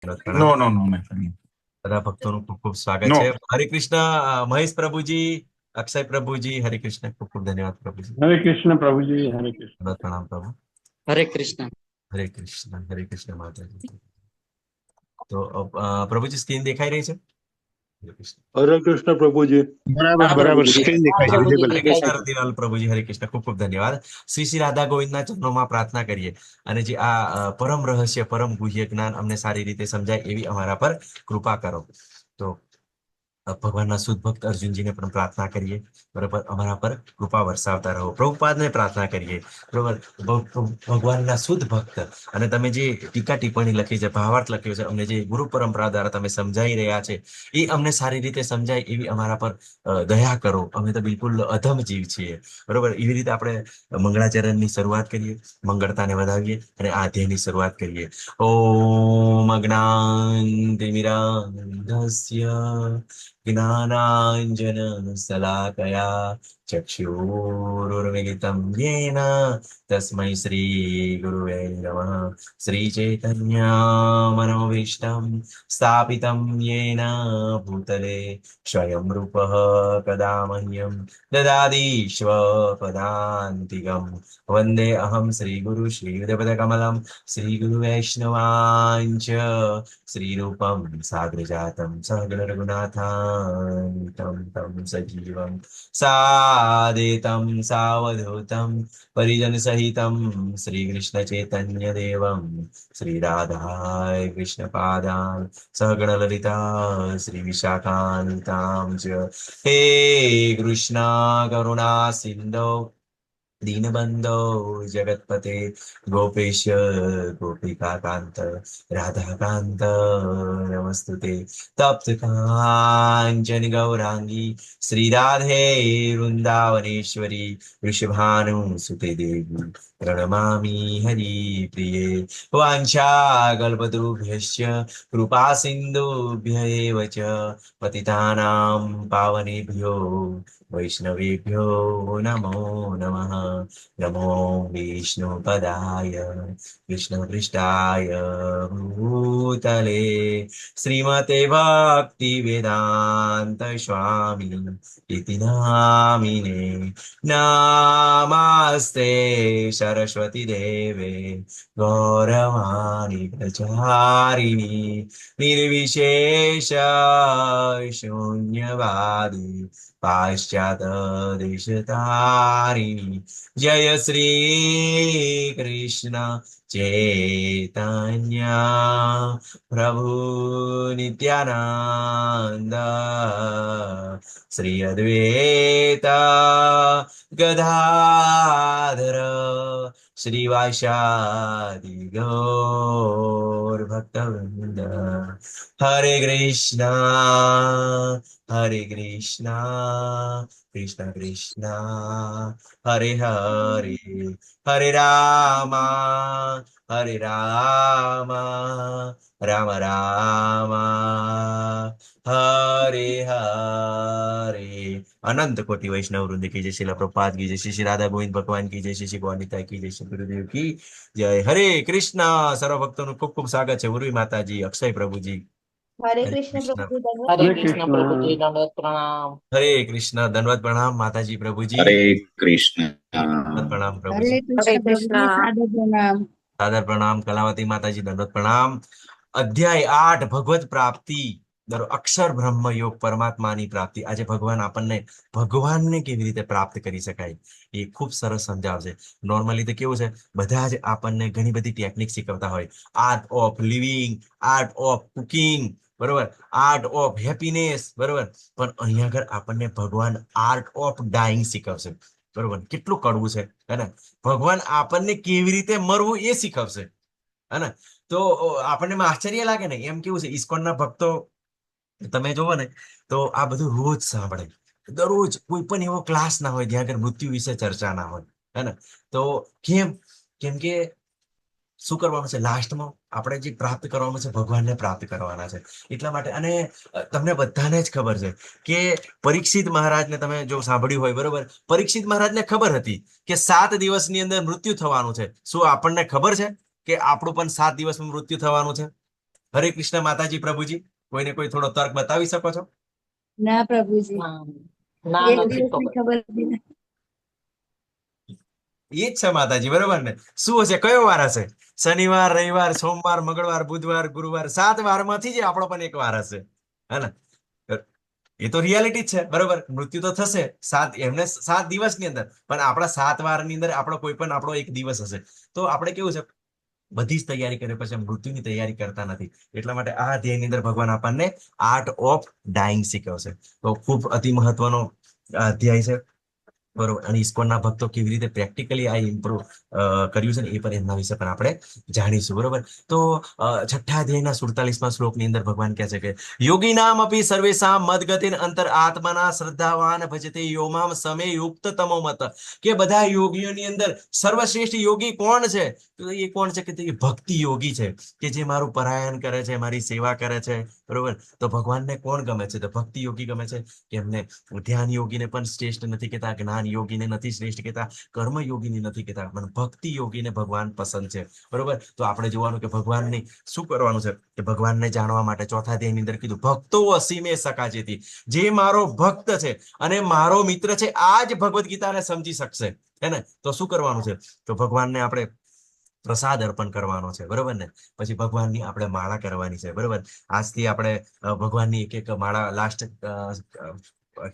No પ્રણામ. No no नहीं. બધા ભક્તોનું ખૂબ ખૂબ સ્વાગત છે. नो. હરે કૃષ્ણ. મહેશ પ્રભુજી, અક્ષય પ્રભુજી, હરે કૃષ્ણ. ખૂબ ખૂબ ધન્યવાદ પ્રભુજી. हरे कृष्ण प्रभु जी, हरे कृष्ण। બધા પ્રણામ પ્રભુ. હરે કૃષ્ણ. હરે કૃષ્ણ માતાજી. તો પ્રભુજી સ્ક્રીન દેખાઈ રહી છે? હરે કૃષ્ણ. હરે કૃષ્ણ પ્રભુજી. बराबर હા बराबर પ્રભુજી स्क्रीन હા दिखाई પ્રભુજી विजिबल। હરે દેખાય કૃષ્ણ છે. રતિલાલ પ્રભુજી, હરે કૃષ્ણ. ખૂબ ખૂબ ધન્યવાદ. શ્રી શ્રી રાધા ગોવિંદના ચરણોમાં પ્રાર્થના કરીએ અને જે આ પરમ રહસ્ય, પરમ ગુહ્ય જ્ઞાન અમને સારી રીતે સમજાય એવી અમારા પર કૃપા કરો. તો ભગવાનના શુદ્ધ ભક્ત અર્જુનજીને પણ પ્રાર્થના કરીએ, બરાબર, અમારા પર કૃપા વરસાવતા રહો. પ્રભુપાદને પ્રાર્થના કરીએ, બરાબર. ભગવાનના શુદ્ધ ભક્ત અને તમે જે ટીકા ટિપ્પણી લખી છે, ભાવાર્થ લખ્યો છે, અમને જે ગુરુ પરંપરા દ્વારા તમે સમજાઈ રહ્યા છે એ અમને સારી રીતે સમજાય એવી અમારા પર દયા કરો. અમે તો બિલકુલ અધમ જીવ છીએ, બરાબર. એવી રીતે આપણે મંગળાચરણની શરૂઆત કરીએ, મંગળતાને વધાવીએ અને આ અધ્યાયની શરૂઆત કરીએ. ઓમ અજ્ઞાનતિમિરાન્ધસ્ય જ્ઞાનાંજનશલાકયા ચક્ષુરુન્મિલિतं येन તસ્મૈ શ્રી ગુરુવે નમઃ. શ્રી ચૈતન્ય મનોભીષ્ટં સ્થાપિतं येन ભૂતલે સ્વયં રૂપः કદા મह्यं દદાતિ સ્વપદાન્તિકં. વંદે અહં શ્રીગુરુ શ્રીયુતપદકમलं શ્રીગુરુવૈષ્ણવાંચ શ્રીરૂપં સાગ્રજાतं સહગણ રઘુનાથાન્વિतं तं સજીવં સાદેतं સાવધૂतं પરિજન સહિतं શ્રીકૃષ્ણ ચૈતન્ય દેવમ શ્રીરાધાય કૃષ્ણ પાદાન સહગણ લલિતા શ્રી વિશાખાન્વિતાં ચ હે કૃષ્ણ કરુણા સિંધો दीनबंधो जगतपते गोपेश गोपिका कांत राधा कांत नमस्तुते. तप्त कांचन गौरांगी श्री राधे वृंदावनेश्वरी वृषभानुसुते देवी प्रणमामि हरिप्रिये. वाञ्छाकल्पतरुभ्यश्च कृपा सिन्धुभ्य एव च पतितानां पावनेभ्यो वैष्णवेभ्यो नमो नमः. नमो विष्णुपदाय कृष्णपृष्ठाय भूतले श्रीमते भक्तिवेदान्त स्वामी इति नामिने. नमस्ते सरस्वती देवे गौरवाणी प्रचारिणी निर्विशेष शून्यवादी पाश्चात देशतारिणी. जय श्री कृष्ण चैतन्य प्रभु नित्यानंद श्री अद्वैत गदाधर श्रीवासादि गौर भक्तवृंद. हरे कृष्णा हरे कृष्णा कृष्ण कृष्णा हरे हरे हरे रामा हरे रामा राम राम हरे हरे. अनंत कोटि वैष्णव वृंद की जय, श्रील प्रभुपाद की जय, श्री श्री राधा गोविंद भगवान की जय, श्री श्री गौनिता की जय, श्री गुरुदेव की जय. हरे कृष्णा. सर्व भक्तों खूब खूब स्वागत है. उर्वी माताजी, अक्षय प्रभुजी, हरे हरे कृष्ण कृष्ण. प्रभु હરે हरे કૃષ્ણ कृष्ण। પ્રભુજી, દંડવત પ્રણામ. हरे कृष्ण. धन्यवाद प्रणाम माताजी प्रभुजी. हरे कृष्ण। धन्यवाद प्रणाम प्रभुजी. हरे હરે कृष्ण प्रभु जी, કૃષ્ણ. सादर प्रणाम। सादर प्रणाम कलावती माताजी. दंडवत प्रणाम. અધ્યાય 8 ભગવત પ્રાપ્તિ. અક્ષર બ્રહ્મ યોગ, પરમાત્માની પ્રાપ્તિ. આજે ભગવાન આપણને ભગવાનને કેવી રીતે પ્રાપ્ત કરી શકાય એ ખૂબ સરસ સમજાવશે. નોર્મલી તો કેવું છે, બધા જ આપણને ઘણી બધી ટેકનિક શીખવતા હોય. Art of living, art of cooking, બરોબર, આર્ટ ઓફ હેપીનેસ, બરોબર. પણ અહીંયા આગળ આપણને ભગવાન આર્ટ ઓફ ડાઈંગ શીખવશે. બરોબર, કેટલું કડવું છે હે ને. ભગવાન આપણને કેવી રીતે મરવું એ શીખવશે, હે ને. તો આપણને એમાં આશ્ચર્ય લાગે ને. એમ કેવું છે, ઇસ્કોનના ભક્તો તમે જોવો ને તો આ બધું રોજ સાંભળે. દરરોજ કોઈ પણ એવો ક્લાસ ના હોય જ્યાં આગળ મૃત્યુ વિશે ચર્ચા ના હોય, હે ને. તો કેમ? કેમ કે શું કરવાનું છે લાસ્ટમાં? આપણે જે પ્રાપ્ત કરવાનું છે, ભગવાનને પ્રાપ્ત કરવાના છે. એટલા માટે. અને તમને બધાને જ ખબર છે કે પરીક્ષિત મહારાજને તમે જો સાંભળ્યું હોય, બરોબર, પરીક્ષિત મહારાજને ખબર હતી કે 7 દિવસની અંદર મૃત્યુ થવાનું છે. શું આપણને ખબર છે કે આપણું પણ 7 દિવસમાં મૃત્યુ થવાનું છે? હરે કૃષ્ણ માતાજી પ્રભુજી, કોઈને કોઈ થોડો તર્ક બતાવી શકો છો? ના પ્રભુજી, ના એક નથી દિવસની ખબર. ખબર હતી ને. એ જ છે માતાજી, બરોબર ને? શું હશે, કયો વાર હશે? શનિવાર, રવિવાર, સોમવાર, મંગળવાર, બુધવાર, ગુરુવાર, 7 વારમાંથી જ આપણો પણ એક વાર હશે, હે ને? એ તો રિયાલિટી જ છે, બરોબર? મૃત્યુ તો થશે એમને 7 દિવસની અંદર, પણ આપણા 7 વારની અંદર આપણો કોઈ પણ આપણો એક દિવસ હશે. તો આપણે કેવું છે, બધી જ તૈયારી કરે પછી મૃત્યુની તૈયારી કરતા નથી. એટલા માટે આ અધ્યાયની અંદર ભગવાન આપણને આર્ટ ઓફ ડાઇંગ શીખવશે. તો ખૂબ અતિ મહત્વનો અધ્યાય છે, બરોબર? અને ઇસ્કોનના ભક્તો કેવી રીતે પ્રેક્ટિકલી આ ઇમ્પ્રુવ કર્યું છે ને એ પણ એમના વિશે પણ આપણે જાણીશું, બરોબર? તો છઠ્ઠા અધ્યાયના 47મા શ્લોકની અંદર ભગવાન કહે છે કે યોગીનામ અપી સર્વેષામ મદગતિન અંતર આત્મના શ્રદ્ધાવાન ભજતે યોમામ સમે યુક્ત તમો મત. કે બધા યોગીઓની અંદર સર્વશ્રેષ્ઠ યોગી કોણ છે? તો એ કોણ છે? કે તે ભક્તિ યોગી છે, કે જે મારું પરાયણ કરે છે, મારી સેવા કરે છે, બરોબર? તો ભગવાનને કોણ ગમે છે? તો ભક્તિ યોગી ગમે છે. કે એમને ધ્યાન યોગીને પણ શ્રેષ્ઠ નથી કહેતા, જ્ઞાન યોગીને નથી શ્રેષ્ઠ કહેતા, કર્મ યોગીને નથી કહેતા, પણ ભક્તિ યોગીને ભગવાન પસંદ છે, બરોબર? તો આપણે જોવાનું કે ભગવાનની શું કરવાનું છે, કે ભગવાનને જાણવા માટે ચોથા અધ્યાયની અંદર કીધું ભક્તો અસીમે સકાજેતી, જે મારો ભક્ત છે અને મારો મિત્ર છે, આ જ ભગવદ્ ગીતાને સમજી શકશે, હે ને? તો શું કરવાનું છે? તો ભગવાનને આપણે પ્રસાદ અર્પણ કરવાનો છે, બરોબર ને? પછી ભગવાનની આપણે માળા કરવાની છે, બરોબર? આજથી આપણે ભગવાનની એક એક માળા, લાસ્ટ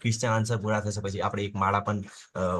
ક્રિશ્ચન આન્સર પૂરા થશે પછી આપણે એક માળા પણ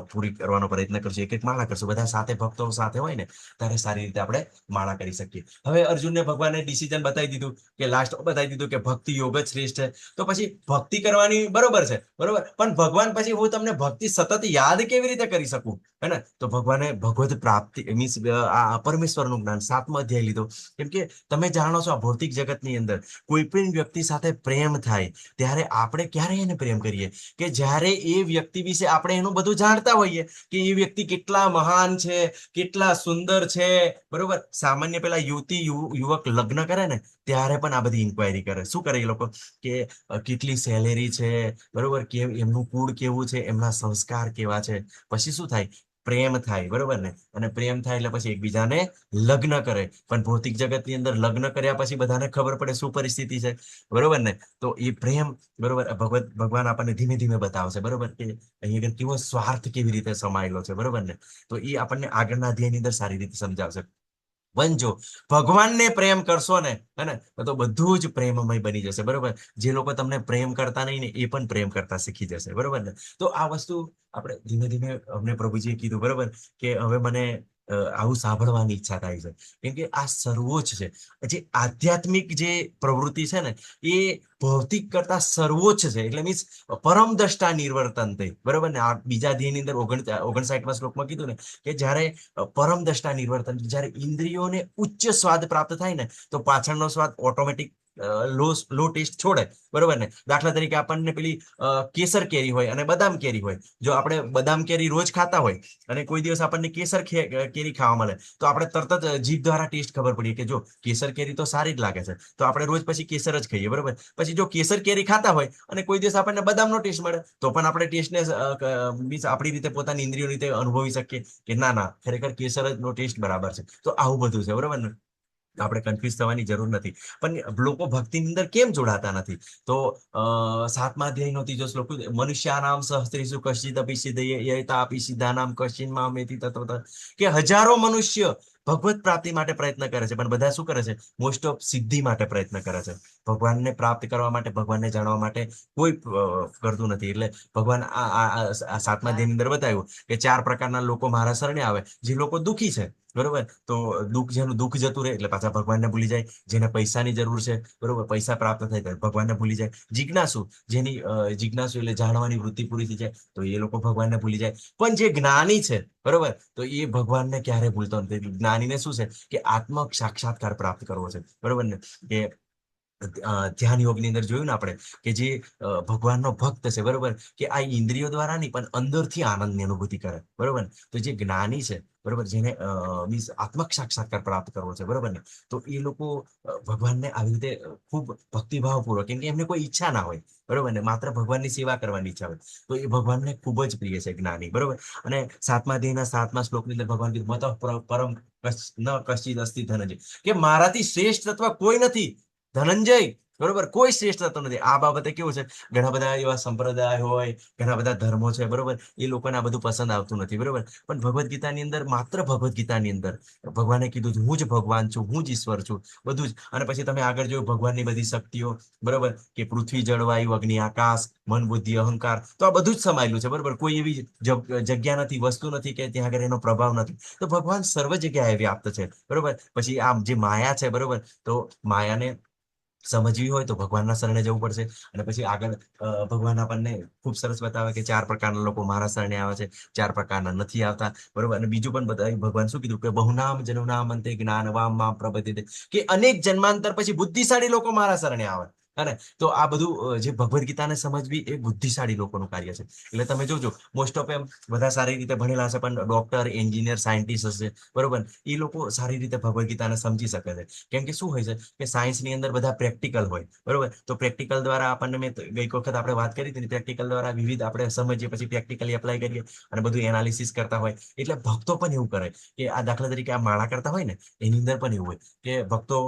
પૂરી કરવાનો પ્રયત્ન કરશું. એક એક માળા કરશું, બધા સાથે ભક્તો સાથે હોય ને ત્યારે સારી રીતે આપણે માળા કરી શકીએ. હવે અર્જુનને ભગવાને ડિસિઝન બતાવી દીધું, કે લાસ્ટ બતાવી દીધું કે ભક્તિ યોગ જ શ્રેષ્ઠ છે. તો પછી ભક્તિ કરવાની બરોબર છે, બરોબર? પણ ભગવાન પછી હું તમને ભક્તિ સતત યાદ કેવી રીતે કરી શકું, હે ને? તો ભગવાને ભગવત પ્રાપ્તિ મીન્સ આ પરમેશ્વરનું જ્ઞાન 7મો અધ્યાય લીધો. કેમ કે તમે જાણો છો આ ભૌતિક જગતની અંદર કોઈ પણ વ્યક્તિ સાથે પ્રેમ થાય ત્યારે આપણે ક્યારે એને પ્રેમ કરીએ? કે જ્યારે એ વ્યક્તિ વિશે આપણે એનું બધું જાણતા હોઈએ, કે એ વ્યક્તિ કેટલા મહાન છે, કેટલા સુંદર છે, બરોબર? સામાન્ય પેલા યુવક લગ્ન કરે ને ત્યારે પણ આ બધી ઇન્ક્વાયરી કરે. શું કરે એ લોકો? કે કેટલી સેલેરી છે, બરોબર? કે એમનું કુળ કેવું છે, એમના સંસ્કાર કેવા છે. પછી શું થાય? પ્રેમ થાય, બરોબર ને? અને પ્રેમ થાય એટલે પછી એકબીજાને લગ્ન કરે. પણ ભૌતિક જગતની અંદર લગ્ન કર્યા પછી બધાને ખબર પડે શું પરિસ્થિતિ છે, બરોબર ને? તો એ પ્રેમ, બરોબર, ભગવાન આપણને ધીમે ધીમે બતાવશે, બરોબર? કે અહીંયા કેવો સ્વાર્થ કેવી રીતે સમાયેલો છે, બરોબર ને? તો એ આપણને આગળના અધ્યાયની અંદર સારી રીતે સમજાવશે. પણ જો ભગવાનને પ્રેમ કરશો ને, હે ને, તો બધું જ પ્રેમમય બની જશે, બરોબર? જે લોકો તમને પ્રેમ કરતા નહીં ને એ પણ પ્રેમ કરતા શીખી જશે, બરોબર ને? તો આ વસ્તુ આપણે ધીમે ધીમે, અમને પ્રભુજીએ કીધું, બરોબર, કે હવે મને આવું સાંભળવાની ઈચ્છા થાય છે. કેમ કે આ સર્વોચ્ચ છે. જે આધ્યાત્મિક જે પ્રવૃત્તિ છે ને એ ભૌતિક કરતા સર્વોચ્ચ છે. એટલે મીન્સ પરમ દ્રષ્ટા નિર્વર્તન થઈ, બરોબર ને? આ બીજા અધ્યાયની અંદર 59મા શ્લોકમાં કીધું ને કે જ્યારે પરમ દ્રષ્ટા નિર્વર્તન, જ્યારે ઇન્દ્રિયોને ઉચ્ચ સ્વાદ પ્રાપ્ત થાય ને તો પાછળનો સ્વાદ ઓટોમેટિક લો ટેસ્ટ છોડે, બરોબર ને? દાખલા તરીકે આપણને પેલી કેસર કેરી હોય અને બદામ કેરી હોય. જો આપણે બદામ કેરી રોજ ખાતા હોય અને કોઈ દિવસ આપણને કેસર કેરી ખાવા મળે તો આપણે તરત જ જીભ દ્વારા ટેસ્ટ ખબર પડીએ કે જો કેસર કેરી તો સારી જ લાગે છે, તો આપણે રોજ પછી કેસર જ ખાઈએ, બરોબર? પછી જો કેસર કેરી ખાતા હોય અને કોઈ દિવસ આપણને બદામનો ટેસ્ટ મળે તો પણ આપણે ટેસ્ટને મીન્સ આપણી રીતે, પોતાની ઇન્દ્રિયો રીતે અનુભવી શકીએ કે ના ના, ખરેખર કેસર નો ટેસ્ટ બરાબર છે. તો આવું બધું છે, બરોબર ને? આપણે કન્ફ્યુઝ થવાની જરૂર નથી. પણ લોકો ભક્તિની અંદર કેમ જોડાતા નથી? તો 7મા અધ્યાયનો 3જો શ્લોક, મનુષ્યાનામ સહસ્ત્રીસુ કશ્ચિદ અપી સિદ્ધયતા આપી સિદ્ધાનામ કશ્ચિન મામેતિ તત્વત. કે હજારો મનુષ્ય ભગવત પ્રાપ્તિ માટે પ્રયત્ન કરે છે, પણ બધા શું કરે છે? મોસ્ટ ઓફ સિદ્ધિ માટે પ્રયત્ન કરે છે. ભગવાનને પ્રાપ્ત કરવા માટે, ભગવાનને જાણવા માટે કોઈ કરતું નથી. એટલે ભગવાન આ 7મા અધ્યાયની અંદર બતાવ્યું કે 4 પ્રકારના લોકો મારા શરણે આવે. જે લોકો દુઃખી છે, બરોબર, તો જેનું દુઃખ જતું રહે એટલે પાછા ભગવાનને ભૂલી જાય. જેને પૈસાની જરૂર છે, બરોબર, પૈસા પ્રાપ્ત થાય ત્યારે ભગવાનને ભૂલી જાય. જિજ્ઞાસુ, જેની જિજ્ઞાસુ એટલે જાણવાની વૃત્તિ પૂરી થઈ જાય તો એ લોકો ભગવાનને ભૂલી જાય. પણ જે જ્ઞાની છે, બરોબર, તો એ ભગવાનને ક્યારે ભૂલતો નથી. જ્ઞાનીને શું છે? કે આત્મ સાક્ષાત્કાર પ્રાપ્ત કરવો છે, બરોબર ને? કે ધ્યાન યોગની અંદર જોયું ને આપણે કે જે ભગવાનનો ભક્ત છે, બરોબર, કે આ ઇન્દ્રિયો દ્વારા નહીં પણ અંદરથી આનંદની અનુભૂતિ કરે, બરોબર ને? તો જે જ્ઞાની છે, બરોબર, જેને મીન્સ આત્મક સાક્ષાત્કાર પ્રાપ્ત કરવો છે, બરોબર ને? તો એ લોકો ભગવાનને આવી રીતે ખૂબ ભક્તિભાવપૂર્વક, કેમ કે એમને કોઈ ઈચ્છા ના હોય, બરોબર ને? માત્ર ભગવાનની સેવા કરવાની ઈચ્છા હોય તો એ ભગવાનને ખૂબ જ પ્રિય છે, જ્ઞાની, બરોબર? અને 7મા અધ્યાયના 7મા શ્લોકની અંદર ભગવાન કીધું મત પરમ ન કશ્ચિદ અસ્તિ ધનંજય, કે મારાથી શ્રેષ્ઠ તત્વ કોઈ નથી. ધનંજય, બરોબર, કોઈ શ્રેષ્ઠ થતો નથી. આ બાબતે કેવું છે, ઘણા બધા એવા સંપ્રદાય હોય, ઘણા બધા ધર્મો છે, બરોબર, એ લોકોને આ બધું પસંદ આવતું નથી, બરોબર. પણ ભગવદ્ ગીતાની અંદર, માત્ર ભગવદ્ ગીતાની અંદર ભગવાને કીધું છે, હું જ ભગવાન છું, હું જ ઈશ્વર છું, બધું જ. અને પછી તમે આગળ જોયું ભગવાનની બધી શક્તિઓ, બરોબર, કે પૃથ્વી, જળ, વાયુ, અગ્નિ, આકાશ, મન, બુદ્ધિ, અહંકાર, તો આ બધું જ સમાયેલું છે, બરોબર. કોઈ એવી જગ્યા નથી, વસ્તુ નથી કે ત્યાં આગળ એનો પ્રભાવ નથી. તો ભગવાન સર્વ જગ્યાએ વ્યાપ્ત છે, બરોબર. પછી આ જે માયા છે, બરોબર, તો માયાને સમજવી હોય તો ભગવાનના શરણે જવું પડશે. અને પછી આગળ ભગવાન આપણને ખૂબ સરસ બતાવે કે 4 પ્રકારના લોકો મારા શરણે આવે છે, 4 પ્રકારના નથી આવતા, બરોબર. અને બીજું પણ બતાવ્યું, ભગવાન શું કીધું કે બહુનામ જનુનામ અંતે જ્ઞાનવામ મામ પ્રપદ્યતે, કે અનેક જન્માંતર પછી બુદ્ધિશાળી લોકો મારા શરણે આવે. હે ને? તો આ બધું જે ભગવદ્ ગીતાને સમજવી એ બુદ્ધિશાળી લોકોનું કાર્ય છે. એટલે તમે જોજો, મોસ્ટ ઓફ એમ બધા સારી રીતે ભણેલા હશે, પણ ડોક્ટર, એન્જિનિયર, સાયન્ટિસ્ટ હશે, બરોબર, એ લોકો સારી રીતે ભગવદ્ ગીતાને સમજી શકે છે. કેમ કે શું હોય છે કે સાયન્સની અંદર બધા પ્રેક્ટિકલ હોય, બરોબર. તો પ્રેક્ટિકલ દ્વારા આપણને, મેં ગઈ વખત આપણે વાત કરી હતી, પ્રેક્ટિકલ દ્વારા વિવિધ આપણે સમજીએ, પછી પ્રેક્ટિકલી એપ્લાય કરીએ અને બધું એનાલિસિસ કરતા હોય. એટલે ભક્તો પણ એવું કરે કે આ દાખલા તરીકે આ માળા કરતા હોય ને, એની અંદર પણ એવું હોય કે ભક્તો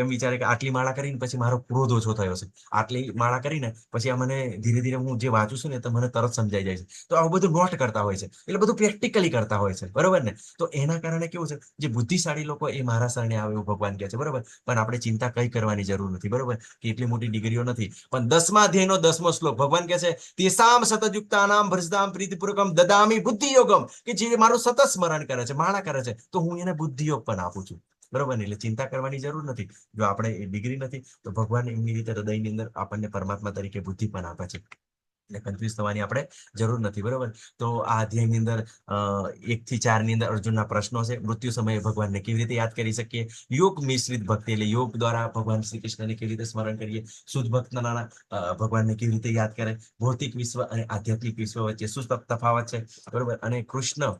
એમ વિચારે કે આટલી માળા કરીને પછી મારો ક્રોધ ઓછો થયો છે, આટલી માળા કરીને પછી આ મને ધીરે ધીરે હું જે વાંચું છું ને તો મને તરત સમજાઈ જાય છે. તો આવું બધું નોટ કરતા હોય છે, એટલે બધું પ્રેક્ટિકલી કરતા હોય છે, બરોબર ને. તો એના કારણે કેવું છે, જે બુદ્ધિશાળી લોકો એ મારા શરણે આવે એવું ભગવાન કહે છે, બરોબર. પણ આપણે ચિંતા કઈ કરવાની જરૂર નથી, બરોબર, કે એટલી મોટી ડિગ્રીઓ નથી. પણ 10મા અધ્યાયનો 10મો શ્લોક ભગવાન કહે છે, તેસામ સતયુક્તાનામ ભ્રજતામ પ્રીતિપૂર્વકમ દદામી બુદ્ધિ યોગમ, કે જે મારું સતત સ્મરણ કરે છે, માળા કરે છે, તો હું એને બુદ્ધિ યોગ પણ આપું છું, બરોબર ને. એટલે ચિંતા કરવાની જરૂર નથી. જો આપણે એ ડિગ્રી નથી તો ભગવાન એમની રીતે હૃદયની અંદર આપણને પરમાત્મા તરીકે બુદ્ધિ પણ આપે છે. એટલે કન્ફ્યુઝ થવાની આપણે જરૂર નથી, બરોબર. તો આ અધ્યાયની અંદર 1 થી 4 ની અંદર અર્જુનના પ્રશ્નો છે. મૃત્યુ સમયે ભગવાનને કેવી રીતે યાદ કરી શકીએ, યોગ મિશ્રિત ભક્તિ, એટલે યોગ દ્વારા ભગવાન શ્રી કૃષ્ણને કેવી રીતે સ્મરણ કરીએ, શુદ્ધ ભક્તના ભગવાનને કેવી રીતે યાદ કરે, ભૌતિક વિશ્વ અને આધ્યાત્મિક વિશ્વ વચ્ચે શું તફાવત છે, બરોબર. અને કૃષ્ણ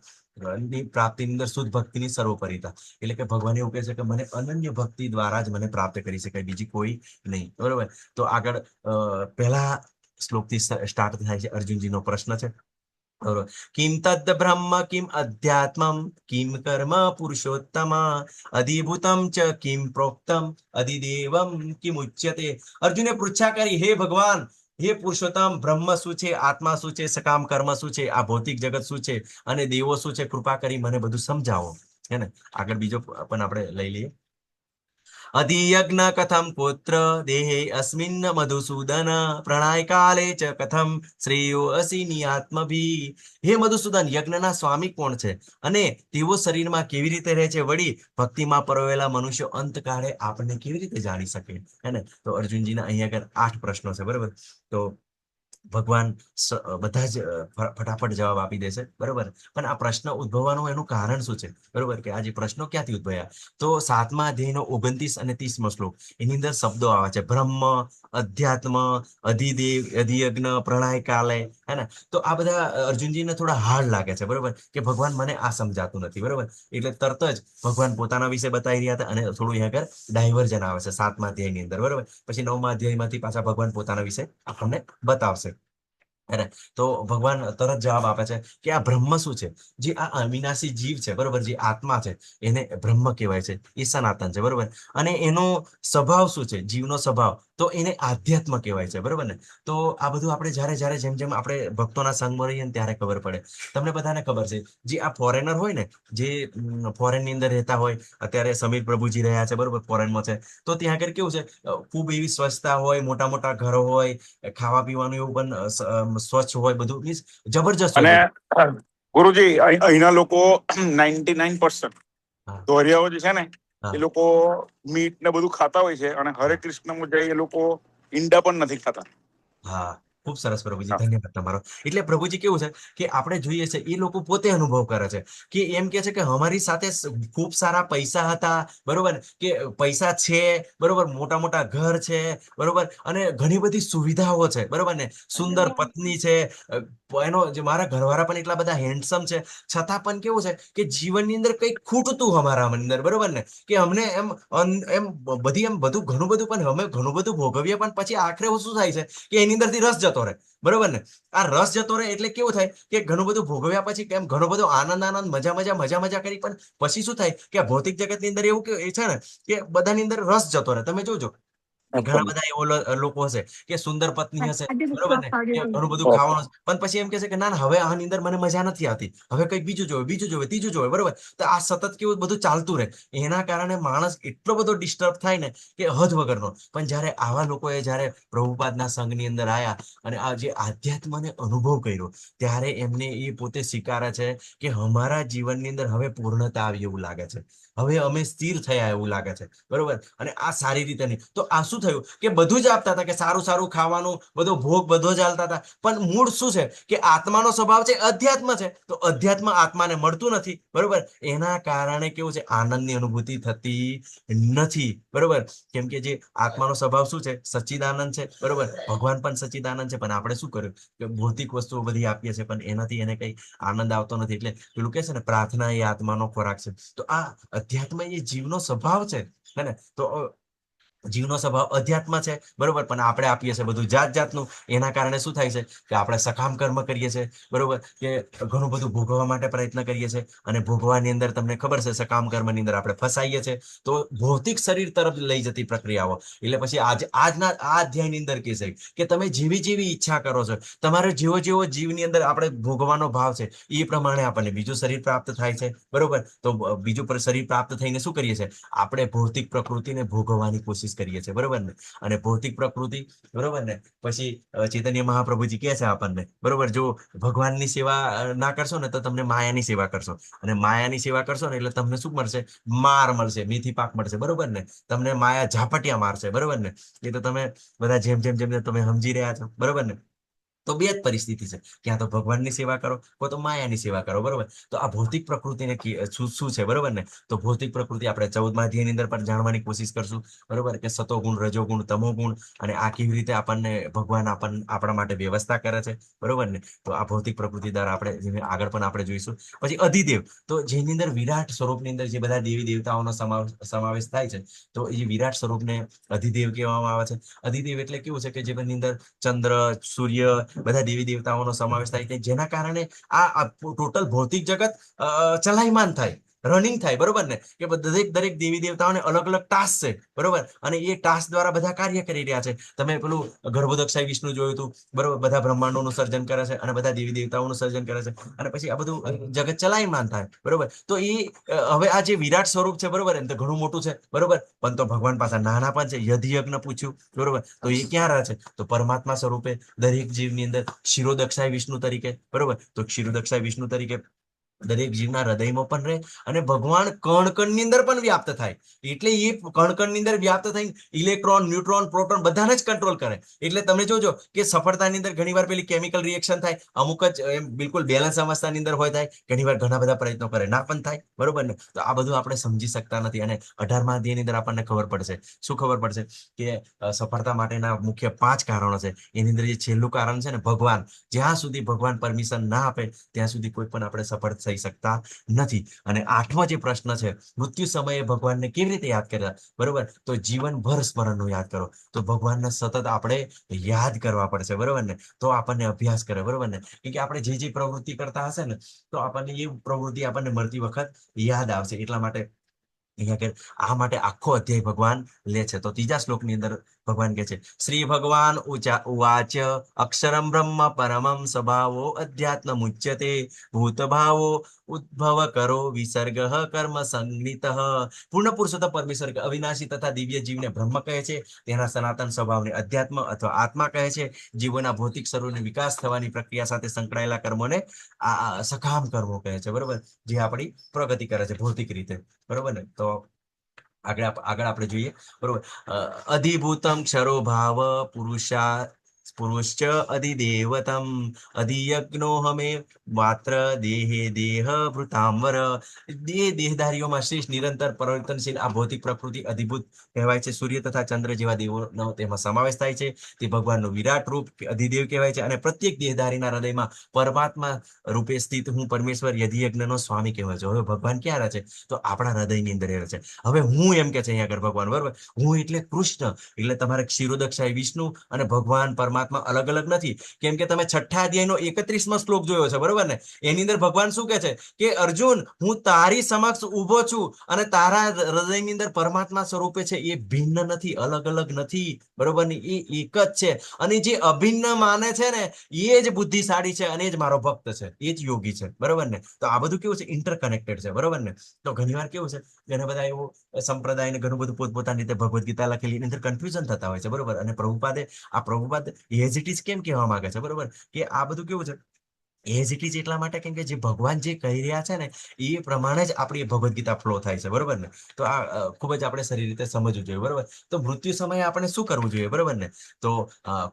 ની પ્રાપ્તિની અંદર શુદ્ધ ભક્તિની સર્વોપરિતા, એટલે કે ભગવાન એવું કહે છે કે મને અનન્ય ભક્તિ દ્વારા જ મને પ્રાપ્ત કરી શકાય, બીજી કોઈ નહીં, બરોબર. તો આગળ પહેલા શ્લોકથી સ્ટાર્ટ થાય છે. અર્જુનજીનો પ્રશ્ન છે, બરોબર. કિમ તદ્ બ્રહ્મ કિમ અધ્યાત્મમ કિમ કર્મ પુરુષોત્તમ અધિભૂતમ ચ કિમ પ્રોક્તમ અધિદેવમ કિમ ઉચ્યતે. અર્જુને પૂછ્યા કરી, હે ભગવાન, હે પુરુષોત્તમ, બ્રહ્મ શું છે, આત્મા શું છે, સકામ કર્મ શું છે, આ ભૌતિક જગત શું છે, અને દેવો શું છે, કૃપા કરી મને બધું સમજાવો. હે ને? આગળ બીજો પણ આપણે લઈ લઈએ. અધિયજ્ઞ કથમ પુત્ર દેહે અસ્મિન મધુસૂદન પ્રણય કાલે ચ કથમ શ્રેયો અસી આત્મભી. હે મધુસૂદન, યજ્ઞના સ્વામી કોણ છે અને તેઓ શરીરમાં કેવી રીતે રહે છે, વળી ભક્તિમાં પરોવેલા મનુષ્યો અંતકાળે આપણને કેવી રીતે જાણી શકે. હે ને? તો અર્જુનજીના અહીંયા આગળ 8 પ્રશ્નો છે, બરોબર. તો ભગવાન બધા જ ફટાફટ જવાબ આપી દેશે, બરોબર. પણ આ પ્રશ્ન ઉદ્ભવવાનું એનું કારણ શું છે, બરોબર, કે આ જે પ્રશ્નો ક્યાંથી ઉદ્ભવ્યા, તો 7મા અધ્યાયનો 29 અને 30મો શ્લોક, એની અંદર શબ્દો આવે છે, બ્રહ્મ, અધ્યાત્મ, અધિદેવ, અધિયજ્ઞ, પ્રણય કાલે. હે ને? તો આ બધા અર્જુનજીને થોડા હાર્ડ લાગે છે, બરોબર, કે ભગવાન મને આ સમજાતું નથી, બરોબર. એટલે તરત જ ભગવાન પોતાના વિશે બતાવી રહ્યા હતા અને થોડું અહીંયા આગળ ડાયવર્જન આવે છે 7મા અધ્યાયની અંદર, બરોબર. પછી 9મા અધ્યાયમાંથી પાછા ભગવાન પોતાના વિશે આપણને બતાવશે. અરે, તો ભગવાન તરત જવાબ આપે છે કે આ બ્રહ્મ શું છે, જે આ અવિનાશી જીવ છે, બરોબર, જે આત્મા છે, એને બ્રહ્મ કહેવાય છે, એ સનાતન છે, બરોબર. અને એનો સ્વભાવ શું છે, જીવનો સ્વભાવ, તો એને આધ્યાત્મ કહેવાય છે, બરોબર ને. તો આ બધું આપણે જ્યારે જેમ જેમ આપણે ભક્તોના સંગમાં રહીએ ને ત્યારે ખબર પડે. તમને બધાને ખબર છે, જે આ ફોરેનર હોય ને, જે ફોરેનની અંદર રહેતા હોય, અત્યારે સમીર પ્રભુજી રહ્યા છે, બરોબર, ફોરેનમાં છે, તો ત્યાં આગળ કેવું છે, ખૂબ એવી સ્વચ્છતા હોય, મોટા મોટા ઘરો હોય, ખાવા પીવાનું એવું પણ સ્વચ્છ હોય, બધું મીન્સ જબરજસ્ત હોય અને બધું. ગુરુજી અહીંના લોકો 99% હા, ધોરિયાઓ જે છે ને, હા, એ લોકો મીટ ને બધું ખાતા હોય છે, અને હરે કૃષ્ણમાં જઈ એ લોકો ઈંડા પણ નથી ખાતા. હા, ખૂબ સરસ પ્રભુજી, હા. ધન્યવાદ તમારો. એટલે પ્રભુજી કેવું છે કે આપણે જોઈએ છે, એ લોકો પોતે અનુભવ કરે છે કે એમ કે છે કે અમારી સાથે ખૂબ સારા પૈસા હતા, બરોબર, કે પૈસા છે, બરોબર, મોટા મોટા ઘર છે, બરોબર, અને ઘણી બધી સુવિધાઓ છે, બરોબર ને, સુંદર પત્ની છે, એનો જે મારા ઘરવાળા પણ એટલા બધા હેન્ડસમ છે, છતાં પણ કેવું છે કે જીવનની અંદર કંઈક ખૂટતું અમારા અંદર, બરોબર ને, કે અમને એમ એમ બધી એમ બધું ઘણું બધું, પણ અમે ઘણું બધું ભોગવીએ, પણ પછી આખરે શું થાય છે કે એની અંદરથી રસ જતો રહે, બરોબર ને. આ રસ જતો રહે એટલે કેવું થાય કે ઘણું બધું ભોગવ્યા પછી કેમ ઘણો બધો આનંદ મજા કરી, પણ પછી શું થાય કે આ ભૌતિક જગતની અંદર એવું કે છે ને કે બધાની અંદર રસ જતો રહે. તમે જોજો ઘણા બધા એવો લોકો હશે કે સુંદર પત્ની હશે, બરોબર ને, કે ઘણું બધું ખાવાનું હશે, પણ પછી એમ કહેશે કે ના ના, હવે આની અંદર મને મજા નથી આવતી, હવે કંઈક બીજું જોવે, બીજું જોવે, ત્રીજું જોવે, બરોબર. તો આ સતત કેવું બધું ચાલતું રહે, એના કારણે માણસ એટલો બધો ડિસ્ટર્બ થાય ને કે હદ વગરનો. પણ જ્યારે આવા લોકોએ જ્યારે પ્રભુપાદના સંઘની અંદર આયા અને આ જે આધ્યાત્મને અનુભવ કર્યો, ત્યારે એમને એ પોતે સ્વીકારે છે કે અમારા જીવનની અંદર હવે પૂર્ણતા આવી એવું લાગે છે, હવે અમે સ્થિર થયા એવું લાગે છે, બરોબર. અને આ સારી રીતે નહીં. તો આ શું થયું કે બધું જ આપતા હતા, કે સારું સારું ખાવાનું, બધો ભોગ બધો જ આલતા હતા, પણ મૂળ શું છે કે આત્માનો સ્વભાવ છે અધ્યાત્મ છે, તો અધ્યાત્મ આત્માને મળતું નથી, બરોબર. એના કારણે કેવું છે, આનંદની અનુભૂતિ થતી નથી, બરોબર. કેમ કે જે આત્માનો સ્વભાવ શું છે, સચ્ચિદાનંદ છે, બરોબર. ભગવાન પણ સચ્ચિદાનંદ છે, પણ આપણે શું કર્યું કે ભૌતિક વસ્તુઓ બધી આપીએ છીએ, પણ એનાથી એને કઈ આનંદ આવતો નથી. એટલે પેલું કે છે ને, પ્રાર્થના એ આત્માનો ખોરાક છે. તો આ અધ્યાત્મ એ જીવનો સ્વભાવ છે, હે ને. તો જીવનો સ્વભાવ અધ્યાત્મ છે, બરોબર. પણ આપણે આપીએ છીએ બધું જાત જાતનું. એના કારણે શું થાય છે કે આપણે સકામ કર્મ કરીએ છીએ, બરોબર, કે ઘણું બધું ભોગવવા માટે પ્રયત્ન કરીએ છીએ, અને ભોગવાની અંદર તમને ખબર છે સકામ કર્મની અંદર આપણે ફસાઈએ છીએ, તો ભૌતિક શરીર તરફ લઈ જતી પ્રક્રિયાઓ. એટલે પછી આજના આ અધ્યાયની અંદર કે છે કે તમે જેવી જેવી ઈચ્છા કરો છો, તમારે જેવો જેવો જીવની અંદર આપણે ભોગવાનો ભાવ છે, એ પ્રમાણે આપણને બીજું શરીર પ્રાપ્ત થાય છે, બરોબર. તો બીજું શરીર પ્રાપ્ત થઈને શું કરીએ છીએ, આપણે ભૌતિક પ્રકૃતિને ભોગવવાની કોશિશ કરીએ છીએ, બરોબર ને. અને ભૌતિક પ્રકૃતિ, બરોબર ને, પછી ચૈતન્ય મહાપ્રભુજી કહે છે આપણને, બરોબર, જો ભગવાનની સેવા ના કરશો ને તો તમને માયાની સેવા કરશો, અને માયાની સેવા કરશો ને એટલે તમને શું મળશે, માર મળશે, મેથી પાક મળશે, બરોબર ને. તમને માયા ઝાપટિયા મારશે, બરોબર ને. એ તો તમે બધા જેમ જેમ જેમ તમે સમજી રહ્યા છો, બરોબર ને. તો બે જ પરિસ્થિતિ છે, ક્યાં તો ભગવાનની સેવા કરો, કો તો માયાની સેવા કરો, બરોબર. તો આ ભૌતિક પ્રકૃતિને શું છે, બરોબર ને. તો ભૌતિક પ્રકૃતિ આપણે 14મા અધ્યાયની અંદર પણ જાણવાની કોશિશ કરશું, બરોબર, કે સતોગુણ, રજોગુણ, તમોગુણ, અને આ કેવી રીતે આપણને ભગવાન આપણા માટે વ્યવસ્થા કરે છે, બરોબર ને. તો આ ભૌતિક પ્રકૃતિ દ્વારા આપણે આગળ પણ આપણે જોઈશું. પછી અધિદેવ, તો જેની અંદર વિરાટ સ્વરૂપની અંદર જે બધા દેવી દેવતાઓનો સમાવેશ થાય છે, તો એ વિરાટ સ્વરૂપને અધિદેવ કહેવામાં આવે છે. અધિદેવ એટલે કેવું છે કે જેની અંદર ચંદ્ર, સૂર્ય, બધા દેવી દેવતાઓનો સમાવેશ થાય છે, જેના કારણે આ ટોટલ ભૌતિક જગત ચલાયમાન થાય, રનિંગ થાય, બરોબર ને. કે દરેક દેવી દેવતાઓને અલગ અલગ ટાસ્ક છે, બરોબર. અને એ ટાસ્ક દ્વારા બધા કાર્ય કરી રહ્યા છે. તમે પેલું ગર્ભોદક્ષાય વિષ્ણુ જોયું હતું, બરોબર, બધા બ્રહ્માંડોનું સર્જન કરે છે અને બધા દેવી દેવતાઓનું સર્જન કરે છે, અને પછી આ બધું જગત ચલાયમાન થાય, બરોબર. તો એ હવે આ જે વિરાટ સ્વરૂપ છે, બરોબર, એમ તો ઘણું મોટું છે, બરોબર. પણ તો ભગવાન પાસે નાના પણ છે. યજ્ઞ પૂછ્યું, બરોબર, તો એ ક્યાં રહે છે, તો પરમાત્મા સ્વરૂપે દરેક જીવની અંદર ક્ષીરોદક્ષાય વિષ્ણુ તરીકે, બરોબર. તો ક્ષીરોદક્ષાય વિષ્ણુ તરીકે દરેક જીવના હૃદયમાં પણ રહે, અને ભગવાન કણ કણની અંદર પણ વ્યાપ્ત થાય. એટલે એ કણ કણની અંદર વ્યાપ્ત થઈ ઇલેક્ટ્રોન, ન્યુટ્રોન, પ્રોટોન બધાને જ કંટ્રોલ કરે. એટલે તમે જોજો કે સફળતાની અંદર ઘણી વાર પેલી કેમિકલ રિએક્શન થાય, અમુક જ એમ બિલકુલ બેલેન્સ અવસ્થાની અંદર હોય થાય, ઘણી વાર ઘણા બધા પ્રયત્નો કરે ના પણ થાય, બરોબર ને. તો આ બધું આપણે સમજી શકતા નથી, અને 18મા અધ્યાયની અંદર આપણને ખબર પડશે. શું ખબર પડશે કે સફળતા માટેના મુખ્ય 5 કારણો છે. એની અંદર જે છેલ્લું કારણ છે ને, ભગવાન, જ્યાં સુધી ભગવાન પરમિશન ના આપે ત્યાં સુધી કોઈ પણ આપણે સફળ થઈ શકતા નથી. અને 8મો જે પ્રશ્ન છે, મૃત્યુ સમયે ભગવાનને કેવી રીતે યાદ કર્યા, બરોબર. તો જીવનભર સ્મરણનું યાદ કરો. તો ભગવાનને સતત આપણે યાદ કરવા પડશે, બરોબર ને. તો આપણને અભ્યાસ કરે, બરોબર ને. કે આપણે જે પ્રવૃત્તિ કરતા હશે ને, તો આપણને એ પ્રવૃત્તિ આપણને મળતી વખત યાદ આવશે. એટલા માટે અહીંયા આ માટે આખો અધ્યાય ભગવાન લે છે. તો 3જા શ્લોકની અંદર ભગવાન કહે છે, શ્રી ભગવાન ઉવાચ અક્ષરમ બ્રહ્મ પરમમ સ્વભાવો અધ્યાત્મ મુચ્યતે ભૂતભાવો ઉદ્ભવ કરો વિસર્ગ કર્મ સંગીત. પૂર્ણ પુરુષોત્તમ પરમેશ્વર અવિનાશી તથા દિવ્ય જીવને બ્રહ્મ કહે છે. તેના સનાતન સ્વભાવને અધ્યાત્મ અથવા આત્મા કહે છે. જીવોના ભૌતિક સ્વરૂપને વિકાસ થવાની પ્રક્રિયા સાથે સંકળાયેલા કર્મોને આ સકામ કર્મો કહે છે, બરોબર. જે આપણી પ્રગતિ કરે છે ભૌતિક રીતે, બરોબર ને. તો આગળ આપણે જોઈએ, બરોબર. અધિભૂતમ ક્ષરો ભાવ પુરુષ અધિદેવતમ અધિયજ્ઞો હમે માત્ર દેહે દેહ ભૃતાંબર. દેહધારીઓમાં શ્રેષ્ઠ, નિરંતર પરિવર્તનશીલ આ ભૌતિક પ્રકૃતિ અધિભૂત કહેવાય છે. સૂર્ય તથા ચંદ્ર જેવા દેવોનો તેમાં સમાવેશ થાય છે. તે ભગવાનનું વિરાટ રૂપ અધિદેવ કહેવાય છે. અને પ્રત્યેક દેહધારીના હૃદયમાં પરમાત્મા રૂપે સ્થિત હું પરમેશ્વર યધિયજ્ઞનો સ્વામી કહેવાય છે. હવે ભગવાન ક્યાં રહે છે, તો આપણા હૃદયની અંદર રહે છે. હવે હું એમ કે છે અહીંયા આગળ ભગવાન, બરોબર. હું એટલે કૃષ્ણ, એટલે તમારે ક્ષીરોદક્ષાય વિષ્ણુ અને ભગવાન પરમાત્મા પરમાત્મા અલગ અલગ નથી. કેમ કે તમે 6થા અધ્યાયનો 31મો શ્લોક જોયો છે, બરોબર ને? એની અંદર ભગવાન શું કહે છે કે અર્જુન, હું તારી સમક્ષ ઊભો છું અને તારા હૃદયની અંદર પરમાત્મા સ્વરૂપે છે, એ ભિન્ન નથી, અલગ અલગ નથી, બરોબર ને? એ એક જ છે. અને જે અભિન્ન માને છે ને, એ જ બુદ્ધિશાળી છે અને એ જ મારો ભક્ત છે, એ જ યોગી છે, બરોબર ને? તો આ બધું કેવું છે, ઇન્ટરકનેક્ટેડ છે, બરોબર ને? તો ઘણીવાર કેવું છે, ઘણા બધા એવું સંપ્રદાય ને ઘણું બધું પોતપોતાની રીતે ભગવદ્ ગીતા લખેલી એની અંદર કન્ફ્યુઝન થતા હોય છે, બરોબર? અને પ્રભુપાદ એઝ ઇટ ઇઝ કેમ કહેવા માંગે છે, બરોબર? કે આ બધું કેવું છે, એઝ ઇટ ઇઝ એટલા માટે કેમ કે જે ભગવાન જે કહી રહ્યા છે ને, એ પ્રમાણે જ આપણી ભગવદ્ ગીતા ફ્લો થાય છે, બરોબર ને? તો આ ખૂબ જ આપણે સારી રીતે સમજવું જોઈએ, બરોબર? તો મૃત્યુ સમયે આપણે શું કરવું જોઈએ, બરોબર ને? તો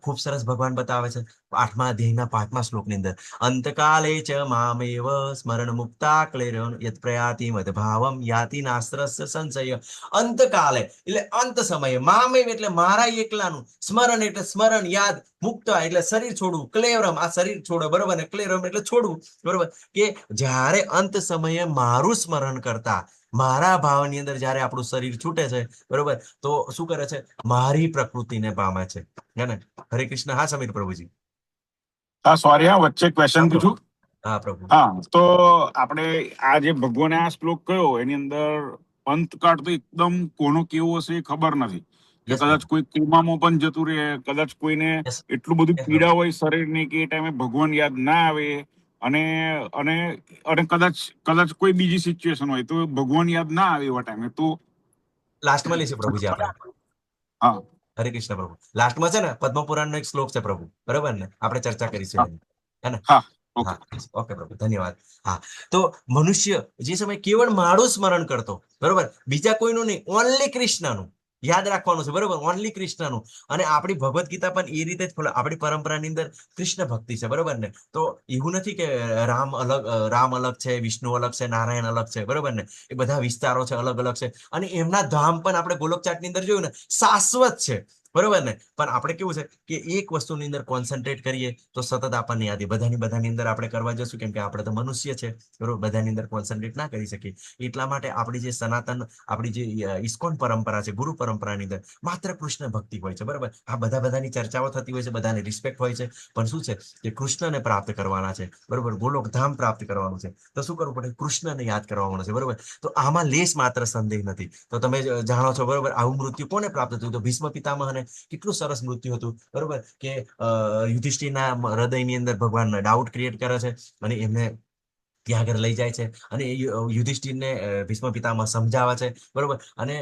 ખૂબ સરસ ભગવાન બતાવે છે 8મા અધ્યાયના 5મા શ્લોકની અંદર, અંતકાલે ચ મામેવ સ્મરણ મુક્તા ક્લેરન યત પ્રયાતિ મદભાવમ યાતિ નાસ્ત્રસ્ય સંશય. અંતકાલે એટલે અંત સમયે, મામેવ એટલે મારા એકલાનું, સ્મરણ એટલે સ્મરણ, યાદ, મુક્તા એટલે શરીર છોડવું, ક્લેવરમ આ શરીર છોડો, બરોબર ને? ક્લેવરમ એટલે છોડવું, બરોબર? કે જ્યારે અંત સમયે મારું સ્મરણ કરતા, મારા ભાવની અંદર જ્યારે આપણું શરીર છૂટે છે, બરોબર, તો શું કરે છે? મારી પ્રકૃતિને પામે છે, હે ને? હરે કૃષ્ણ. હા સમીર પ્રભુજી. હા સોરી, હા વચ્ચે ક્વેશ્ચન હા પૂછું. હા પ્રભુ. હા, તો આપણે આ જે ભગવાને આ શ્લોક કયો એની અંદર અંતકાળ તો એકદમ કોનો કેવો હશે એ ખબર નથી. કે યસ કદાચ પ્રભુ. કોઈ કોમામાં પણ જતું રહે, કદાચ કોઈને યસ એટલું બધું યસ પ્રભુ. પીડા હોય શરીરની કે એ ટાઈમે ભગવાન યાદ ના આવે, અને અને અને કદાચ કોઈ બીજી સિચ્યુએશન હોય તો ભગવાન યાદ ના આવે એવા ટાઈમે તો. લાસ્ટમાં લઈશું પ્રભુજી આપણે. હા હરે કૃષ્ણ પ્રભુ. લાસ્ટમાં છે ને પદ્મ પુરાણનો એક શ્લોક છે પ્રભુ, બરોબર ને? આપણે ચર્ચા કરીશું એની, હે ને? હા ઓકે. હા ઓકે પ્રભુ, ધન્યવાદ. હા, તો મનુષ્ય જે સમય કેવળ મારું સ્મરણ કરતો, બરોબર, બીજા કોઈનું નહીં, ઓનલી કૃષ્ણનું યાદ રાખવાનું છે, બરોબર? ઓનલી કૃષ્ણનું. અને આપણી ભગવદ્ ગીતા પણ એ રીતે જ follow, આપણી પરંપરાની અંદર કૃષ્ણ ભક્તિ છે, બરોબર ને? તો એવું નથી કે રામ અલગ છે, વિષ્ણુ અલગ છે, નારાયણ અલગ છે, બરોબર ને? એ બધા વિસ્તારો છે, અલગ અલગ છે. અને એમના ધામ પણ આપણે ગોલોકચાટની અંદર જોયું ને, શાશ્વત છે, બરોબર ને? પણ આપણે કેવું છે કે એક વસ્તુની અંદર કોન્સન્ટ્રેટ કરીએ તો સતત આપણને યાદ, બધાની અંદર આપણે કરવા જશું, કેમ કે આપણે તો મનુષ્ય છે, બરોબર? બધાની અંદર કોન્સન્ટ્રેટ ના કરી શકીએ. એટલા માટે આપણી જે સનાતન, આપણી જે ઇસ્કોન પરંપરા છે, ગુરુ પરંપરાની અંદર માત્ર કૃષ્ણ ભક્તિ હોય છે, બરોબર? આ બધાની ચર્ચાઓ થતી હોય છે, બધાને રિસ્પેક્ટ હોય છે, પણ શું છે કે કૃષ્ણને પ્રાપ્ત કરવાના છે, બરોબર? ગોલોક ધામ પ્રાપ્ત કરવાનું છે, તો શું કરવું પડે? કૃષ્ણને યાદ કરવાનું છે, બરોબર? તો આમાં લેશ માત્ર સંદેહ નથી. તો તમે જાણો છો, બરોબર, આવું મૃત્યુ કોને પ્રાપ્ત થયું? તો ભીષ્મ પિતામહને કેટલું સરસ મૃત્યુ હતું, બરોબર? કે યુધિષ્ઠિરના હૃદયની અંદર ભગવાન ડાઉટ ક્રિએટ કરે છે અને એમને ત્યાં આગળ લઈ જાય છે, અને યુધિષ્ઠિરને ભીષ્મ પિતામહ સમજાવે છે, બરોબર? અને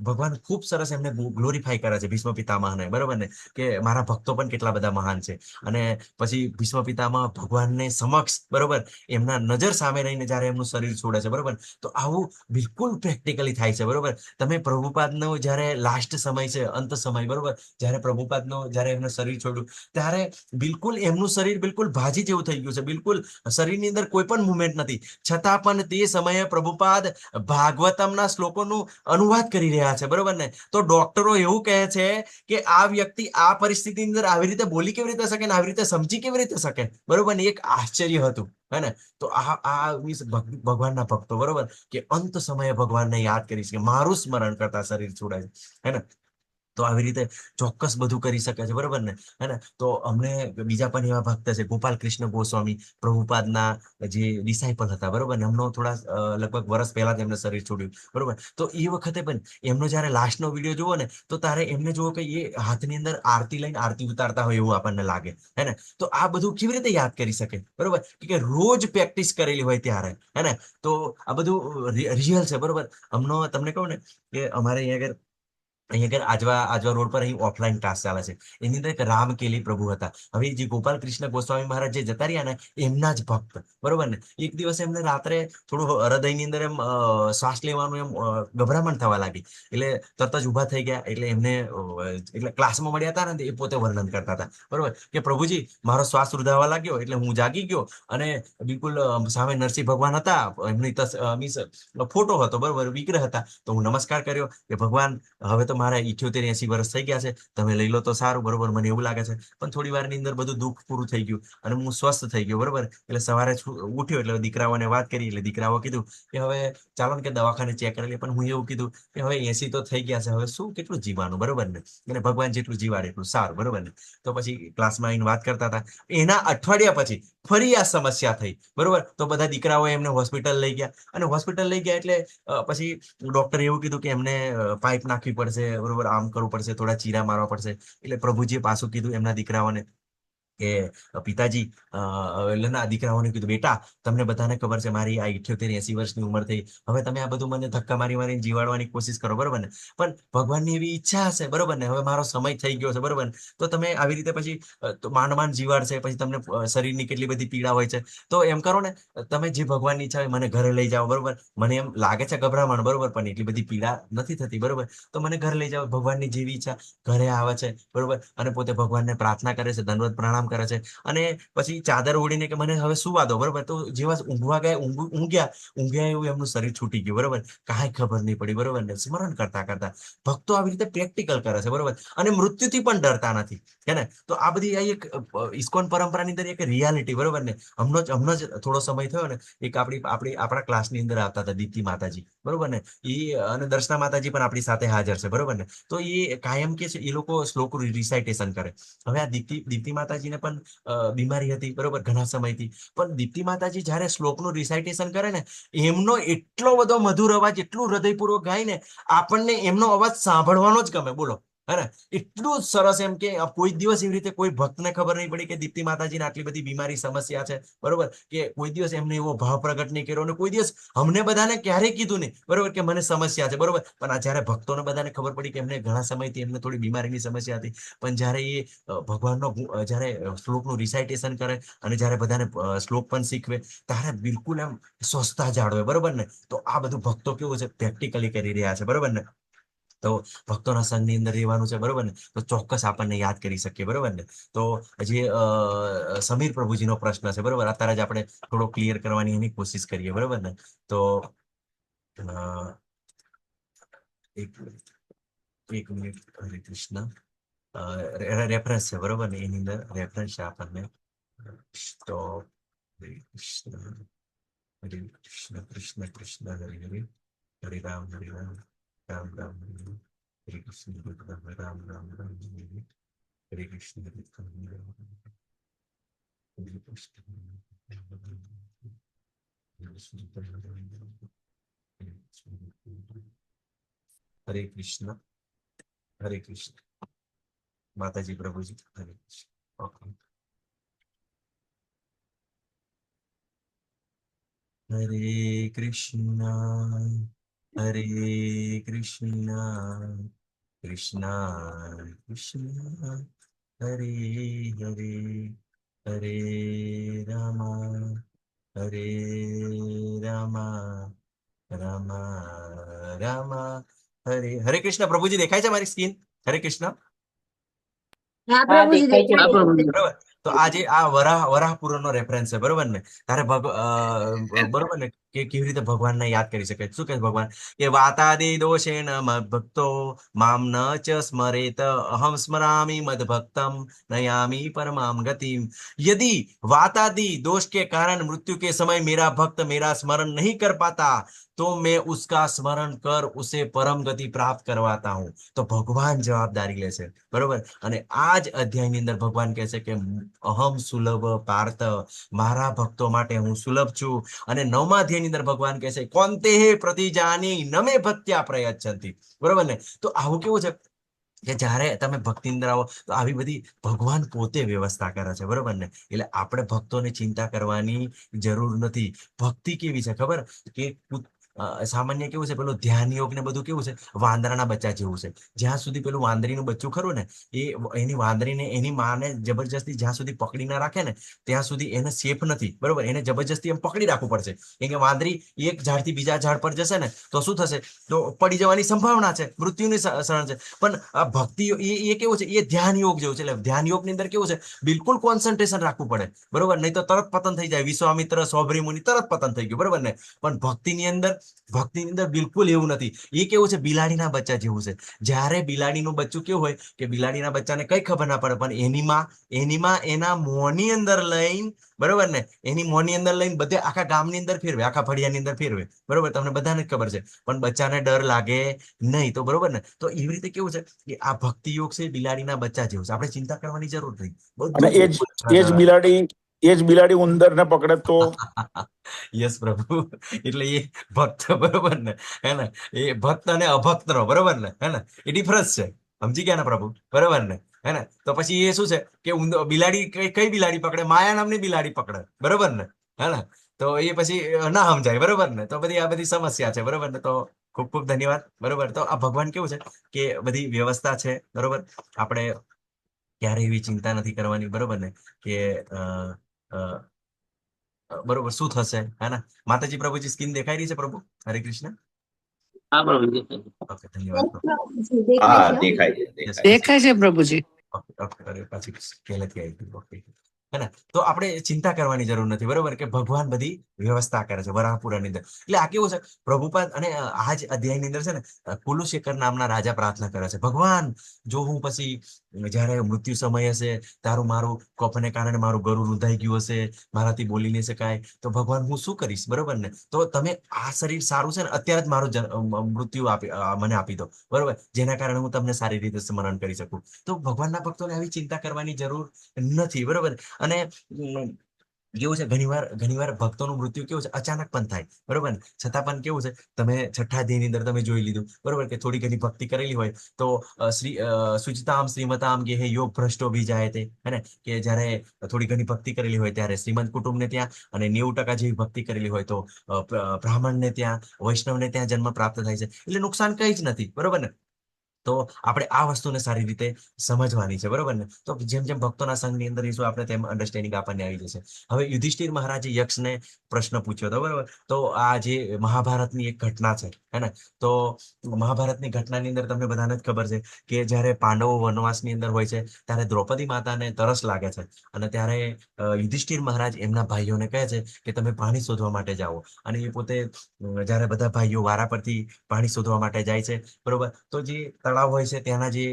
ભગવાન ખૂબ સરસ એમને ગ્લોરીફાઈ કરે છે ભીષ્મ પિતામહને, બરોબર ને? કે મારા ભક્તો પણ કેટલા બધા મહાન છે. અને પછી ભીષ્મ પિતામહ ભગવાનને સમક્ષ, બરોબર, એમના નજર સામે રહીને જ્યારે એમનું શરીર છોડે છે, બરોબર? તો આવું બિલકુલ પ્રેક્ટિકલી થાય છે, બરોબર? તમે પ્રભુપાદનો જ્યારે લાસ્ટ સમય છે, અંત સમય, બરોબર, જ્યારે પ્રભુપાદનો જ્યારે એમનું શરીર છોડ્યું, ત્યારે બિલકુલ એમનું શરીર બિલકુલ ભાજી જેવું થઈ ગયું છે, બિલકુલ શરીરની અંદર કોઈ પણ મુવમેન્ટ નથી. છતાં પણ તે સમયે પ્રભુપાદ ભાગવતમના શ્લોકોનું અનુવાદ કરી રહ્યા છે, બરોબર ને? તો ડોક્ટરો એવું કહે છે કે આ વ્યક્તિ આ પરિસ્થિતિની અંદર આવી રીતે બોલી કેવી રીતે શકે ને આવી રીતે સમજી કેવી રીતે શકે, બરોબર ને? એક આશ્ચર્ય હતું, હે ને? તો આ મીન્સ ભગવાનના ભક્તો, બરોબર, કે અંત સમયે ભગવાનને યાદ કરીશ કે મારું સ્મરણ કરતા શરીર છોડાય, હે ને? તો આવી રીતે ચોક્કસ બધું કરી શકે છે, બરોબર ને? હે ને? તો અમને બીજા પણ એવા ભક્ત છે, ગોપાલ કૃષ્ણ ગોસ્વામી, પ્રભુપાદના જે ડિસાઇપલ હતા, બરોબર ને? એમનો થોડા લગભગ વર્ષ પહેલા જ એમને શરીર છોડ્યું, બરોબર? તો એ વખતે પણ એમનો જ્યારે લાસ્ટનો વિડીયો જુઓ ને, તો તારે એમને જુઓ કે એ હાથની અંદર આરતી લઈને આરતી ઉતારતા હોય એવું આપણને લાગે, હે ને? તો આ બધું કેવી રીતે યાદ કરી શકે, બરોબર? કે રોજ પ્રેક્ટિસ કરેલી હોય ત્યારે, હે ને? તો આ બધું રિયલ છે, બરોબર? હમણાં તમને કહું ને કે અમારે અહીંયા આજવા રોડ પર અહીં ઓફલાઈન ક્લાસ ચાલે છે. એની અંદર એક રામકેલી પ્રભુ હતા. હવે જે ગોપાલ કૃષ્ણ ગોસ્વામી મહારાજ જે જતા રહ્યા ને, એમના જ ભક્ત, બરોબર ને? એક દિવસ એમને રાત્રે થોડું હૃદયની અંદર એમ શ્વાસ લેવાનું એમ ગભરામણ થવા લાગી, એટલે તરત જ ઊભા થઈ ગયા. એટલે એમને એટલે ક્લાસમાં મળ્યા હતા ને, એ પોતે વર્ણન કરતા હતા, બરોબર, કે પ્રભુજી મારો શ્વાસ રૂધાવા લાગ્યો એટલે હું જાગી ગયો, અને બિલકુલ સામે નરસિંહ ભગવાન હતા, એમની મીન્સ ફોટો હતો, બરોબર, વિગ્રહ હતા. તો હું નમસ્કાર કર્યો કે ભગવાન હવે તો મારા 78-80 વર્ષ થઈ ગયા છે, તમે લઈ લો તો સારું, બરોબર, મને એવું લાગે છે. પણ થોડી વારની અંદર બધું દુઃખ પૂરું થઈ ગયું અને હું સ્વસ્થ થઈ ગયો, બરોબર. એટલે સવારે ઉઠ્યો એટલે દીકરાઓને વાત કરી, એટલે દીકરાઓ કીધું કે હવે ચાલો ને કે દવાખાને ચેક કરી લઈએ. પણ હું એવું કીધું કે હવે 80 તો થઈ ગયા છે, હવે શું કેટલું જીવવાનું, બરોબર ને, અને ભગવાન જેટલું જીવાડે એટલું સારું, બરોબર ને. તો પછી ક્લાસમાં આવીને વાત કરતા હતા. એના અઠવાડિયા પછી ફરી આ સમસ્યા થઈ, બરોબર. તો બધા દીકરાઓ એમને હોસ્પિટલ લઈ ગયા, અને હોસ્પિટલ લઈ ગયા એટલે પછી ડોક્ટરે એવું કીધું કે એમને પાઇપ નાખવી પડશે, બરોબર, આમ કરવું પડશે, થોડા ચીરા મારવા પડશે. એટલે પ્રભુજીએ પાછું કીધું એમના દીકરાઓને કે પિતાજી, એટલે ના, દીકરાઓને કીધું બેટા, તમને બધાને ખબર છે મારી આ 78-80 વર્ષની ઉંમર થઈ, હવે તમે આ બધું મને ધક્કા મારી મારીને જીવાડવાની કોશિશ કરો, બરોબર ને. પણ ભગવાનની એવી ઈચ્છા હશે, બરોબર ને, હવે મારો સમય થઈ ગયો છે, બરોબર ને. તો તમે આવી રીતે પછી તો માંડ માંડ જીવાડશે, પછી તમને શરીરની કેટલી બધી પીડા હોય છે. તો એમ કરો ને, તમે જે ભગવાનની ઈચ્છા હોય મને ઘરે લઈ જાઓ, બરોબર. મને એમ લાગે છે ગભરામણ, બરોબર, પણ એટલી બધી પીડા નથી થતી, બરોબર. તો મને ઘરે લઈ જાઓ. ભગવાનની જેવી ઈચ્છા, ઘરે આવે છે, બરોબર, અને પોતે ભગવાનને પ્રાર્થના કરે છે, દંડવત પ્રણામ કરે છે, અને પછી ચાદર ઓઢીને કે મને હવે સુવા દો, બરોબર. તો જેવા ઊંઘવા ગયા, ઊંઘ્યા એવું એમનું શરીર છૂટી ગયું, બરોબર. કાંઈ ખબર નહીં પડી, બરોબર ને. સ્મરણ કરતા કરતા ભક્તો આવી રીતે પ્રેક્ટિકલ કરે છે, બરોબર, અને મૃત્યુથી પણ ડરતા નથી, હે ને. તો આ બધી આ એક ઇસ્કોન પરંપરાની અંદર એક રિયાલિટી, બરોબર ને. હમણાં જ થોડો સમય થયો ને, એક આપણા ક્લાસની અંદર આવતા હતા દીપ્તિ માતાજી, બરોબર ને. એ અને દર્શના માતાજી પણ આપણી સાથે હાજર છે, બરોબર ને. તો એ કાયમ કે છે, એ લોકો શ્લોક રિસાઇટેશન કરે. હવે આ દીપ્તિ માતાજીને પણ બીમારી હતી, બરોબર, ઘણા સમયથી. પણ દીપ્તિ માતાજી જયારે શ્લોકનું રિસાઇટેશન કરે ને, એમનો એટલો બધો મધુર અવાજ, એટલું હૃદયપૂર્વક ગાય ને, આપણને એમનો અવાજ સાંભળવાનો જ ગમે, બોલો, હે ને. એટલું જ સરસ, એમ કે કોઈ દિવસ એવી રીતે કોઈ ભક્તને ખબર નહીં પડી કે દીપ્તિ માતાજીને આટલી બધી બીમારી સમસ્યા છે, બરોબર, કે કોઈ દિવસ એમને એવો ભાવ પ્રગટ નહીં કર્યો, અને કોઈ દિવસ અમને બધાને ક્યારેય કીધું નહીં, બરોબર, કે મને સમસ્યા છે, બરોબર. પણ આ જયારે ભક્તોને બધાને ખબર પડી કે એમને ઘણા સમયથી એમને થોડી બીમારીની સમસ્યા હતી, પણ જયારે એ ભગવાનનો જયારે શ્લોકનું રિસાઇટેશન કરે, અને જયારે બધાને શ્લોક પણ શીખવે, ત્યારે બિલકુલ એમ સ્વસ્થતા જાળવે, બરોબર ને. તો આ બધું ભક્તો કેવું છે, પ્રેક્ટિકલી કરી રહ્યા છે, બરોબર ને. તો ભક્તોના સંઘની અંદર રહેવાનું છે, બરોબર ને. તો ચોક્કસ આપણને યાદ કરી શકીએ, બરોબર ને. તો હજી સમીર પ્રભુજીનો પ્રશ્ન છે, બરોબર, અત્યારે જ આપણે થોડો ક્લિયર કરવાની એની કોશિશ કરીએ, બરોબર ને. તો એક મિનિટ, હરે કૃષ્ણ. રેફરન્સ છે, બરોબર ને, એની અંદર રેફરન્સ છે આપણને. તો હરે કૃષ્ણ, હરે કૃષ્ણ, કૃષ્ણ કૃષ્ણ હરે હરે, હરે રામ, રામ રામ હરે હરે, હરે કૃષ્ણ, હરે રામ, રામ હરે હરે, હરે કૃષ્ણ, હરે રામ, હરે કૃષ્ણ, હરે કૃષ્ણ, હરે કૃષ્ણ. માતાજી, પ્રભુજી, હરે કૃષ્ણ. ઓકે. હરે કૃષ્ણ, હરે કૃષ્ણ, કૃષ્ણ કૃષ્ણ, હરે હરે, હરે રામ, હરે રામ, રામ રામ, હરે કૃષ્ણ. પ્રભુજી દેખાય છે મારી સ્ક્રીન? હરે કૃષ્ણ. હા હા પ્રભુજી દેખાય છે. હા દેખાય છે. પ્રભુજી. બરોબર. તો આજે આ વરાહપુરનો રેફરન્સ છે, બરોબર ને. તારે બરોબર ને, કે કેવી રીતે ભગવાનને યાદ કરી શકે. શું કહે ભગવાન કે વાતાદિ દોષેણ ભક્તો મામ ન ચ સ્મરેત અહમ સ્મરામી મદ ભક્તમ नयामी परमाम गतिम। यदि वातादि दोष के कारण मृत्यु के समय मेरा भक्त मेरा स्मरण नहीं कर पाता तो मैं उसका स्मरण कर उसे परम गति प्राप्त करवाता हूं। तो भगवान जवाबदारी लेશે, બરોબર. અને આ જ અધ્યાયની અંદર ભગવાન કહે છે કે અહમ સુલભ પાર્થ, મારા ભક્તો માટે હું સુલભ છું. અને 9મા અધ્યાયની અંદર ભગવાન કહે છે કોન્તે પ્રતિજાની નમે ભક્ત્યા પ્રયચ્છન્તિ, બરોબર ને. તો આવું કેવું છે કે જ્યારે તમે ભક્તિ અંદર આવો તો આવી બધી ભગવાન પોતે વ્યવસ્થા કરે છે, બરોબર ને. એટલે આપણે ભક્તોને ચિંતા કરવાની જરૂર નથી. ભક્તિ કેવી છે ખબર કે સામાન્ય કેવું છે, પેલું ધ્યાન યોગ ને બધું કેવું છે, વાંદરાના બચ્ચા જેવું છે. જ્યાં સુધી પેલું વાંદરીનું બચ્ચું ખરું ને, એની વાંદરીને એની માને જબરજસ્તી જ્યાં સુધી પકડી ના રાખે ને ત્યાં સુધી એને સેફ નથી, બરોબર. એને જબરજસ્તી એમ પકડી રાખવું પડશે, કેમ કે વાંદરી એક ઝાડથી બીજા ઝાડ પર જશે ને તો શું થશે, તો પડી જવાની સંભાવના છે, મૃત્યુની શરણ છે. પણ આ ભક્તિ એ કેવું છે, એ ધ્યાન યોગ જેવું છે. એટલે ધ્યાન યોગ ની અંદર કેવું છે, બિલકુલ કોન્સન્ટ્રેશન રાખવું પડે, બરોબર. નહીં તો તરત પતન થઈ જાય. વિશ્વામિત્ર, સૌભરી મુનિ તરત પતન થઈ ગયું, બરોબર ને. પણ ભક્તિની અંદર ભક્તિની અંદર બિલકુલ એવું નથી. એ કેવું છે, બિલાડીના બચ્ચા જેવું છે. જ્યારે બિલાડીનું બચ્ચું કેવું હોય કે બિલાડીના બચ્ચાને કઈ ખબર ના પડે, પણ એનીમાં એના મોંની અંદર લઈને, બરોબર ને, એની મોંની અંદર લઈને બધે આખા ગામની અંદર ફેરવે, આખા ફળિયાની અંદર ફેરવે, બરોબર, તમને બધાને જ ખબર છે, પણ બચ્ચાને ડર લાગે નહીં. તો બરોબર ને, તો એવી રીતે કેવું છે કે આ ભક્તિ યોગ છે બિલાડીના બચ્ચા જેવું છે. આપણે ચિંતા કરવાની જરૂર નહીં, અને બધું એ જ બિલાડી ઉંદરને પકડે તો યસ પ્રભુ. એટલે એ ભક્ત, બરોબર ને, હે ને, એ ભક્ત અને અભક્ત નો, બરોબર ને, હે ને, એ ડિફરન્સ છે. સમજી ગયા ને પ્રભુ, બરોબર ને, હે ને. તો પછી એ શું છે કે બિલાડી કઈ બિલાડી પકડે? માયા નામની બિલાડી પકડે, બરોબર ને, હે ને. તો એ પછી ના સમજાય, બરોબર ને. તો બધી આ બધી સમસ્યા છે, બરોબર ને. તો ખૂબ ખૂબ ધન્યવાદ, બરોબર. તો આ ભગવાન કેવું છે કે બધી વ્યવસ્થા છે, બરોબર. આપણે ક્યારે એવી ચિંતા નથી કરવાની, બરોબર ને, કે બરોબર શું થશે, હે ને. માતાજી પ્રભુજી સ્કીન દેખાઈ રહી છે પ્રભુ? હરે કૃષ્ણ. હા પ્રભુજી. ઓકે, ધન્યવાદ પ્રભુ. દેખાય છે હો. દેખાય છે, Yes, દેખાય yes. દેખાય છે પ્રભુજી. ઓકે ઓકે, અરે પાછી પહેલેથી આવી ગયું. ઓકે, હે ને. તો આપણે ચિંતા કરવાની જરૂર નથી, બરોબર, કે ભગવાન બધી વ્યવસ્થા કરે છે વરાહપુરાની અંદર. એટલે આ કેવું છે, પ્રભુપાદ અને આ જ અધ્યાયની અંદર છે ને, કુલુશેખર નામના રાજા પ્રાર્થના કરે છે, ભગવાન જો હું પછી જ્યારે મૃત્યુ સમય હશે, તારું મારું કફને કારણે મારું ગળું રૂંધાઈ ગયું હશે, મારાથી બોલી નહીં શકાય, તો ભગવાન હું શું કરીશ, બરોબર ને. તો તમે આ શરીર સારું છે ને, અત્યારે જ મારું મૃત્યુ મને આપી દો, બરોબર, જેના કારણે હું તમને સારી રીતે સ્મરણ કરી શકું. તો ભગવાનના ભક્તોને આવી ચિંતા કરવાની જરૂર નથી, બરોબર. અને કેવું છે, ઘણીવાર ભક્તોનું મૃત્યુ કેવું છે, અચાનક પણ થાય, બરોબર ને. છતાં પણ કેવું છે, તમે છઠ્ઠા અધ્યાયની અંદર તમે જોઈ લીધું, બરોબર, કે થોડી ઘણી ભક્તિ કરેલી હોય તો સુચિતામ શ્રીમતામ ગેહે યોગ ભ્રષ્ટો ભી જાય તે, હે ને, કે જ્યારે થોડી ઘણી ભક્તિ કરેલી હોય ત્યારે શ્રીમંત કુટુંબને ત્યાં, અને 90% જેવી ભક્તિ કરેલી હોય તો બ્રાહ્મણને ત્યાં, વૈષ્ણવને ત્યાં જન્મ પ્રાપ્ત થાય છે. એટલે નુકસાન કઈ જ નથી, બરોબર ને. તો આપણે આ વસ્તુને સારી રીતે સમજવાની છે, બરોબર ને. તો જેમ જેમ ભક્તોના સંઘની અંદર રહીશું આપણે, તેમ અન્ડરસ્ટેન્ડિંગ આપણને આવી જશે. હવે યુધિષ્ઠિર મહારાજે યક્ષને પ્રશ્ન પૂછ્યો હતો, બરોબર. તો આ જે મહાભારતની એક ઘટના છે, હે ને. તો મહાભારતની ઘટનાની અંદર તમને બધાને જ ખબર છે કે જ્યારે પાંડવો વનવાસની અંદર હોય છે, ત્યારે દ્રૌપદી માતાને તરસ લાગે છે, અને ત્યારે યુધિષ્ઠિર મહારાજ એમના ભાઈઓને કહે છે કે તમે પાણી શોધવા માટે જાઓ. અને એ પોતે જ્યારે બધા ભાઈઓ વારા પરથી પાણી શોધવા માટે જાય છે, બરોબર, તો જે તળાવ હોય છે ત્યાંના જે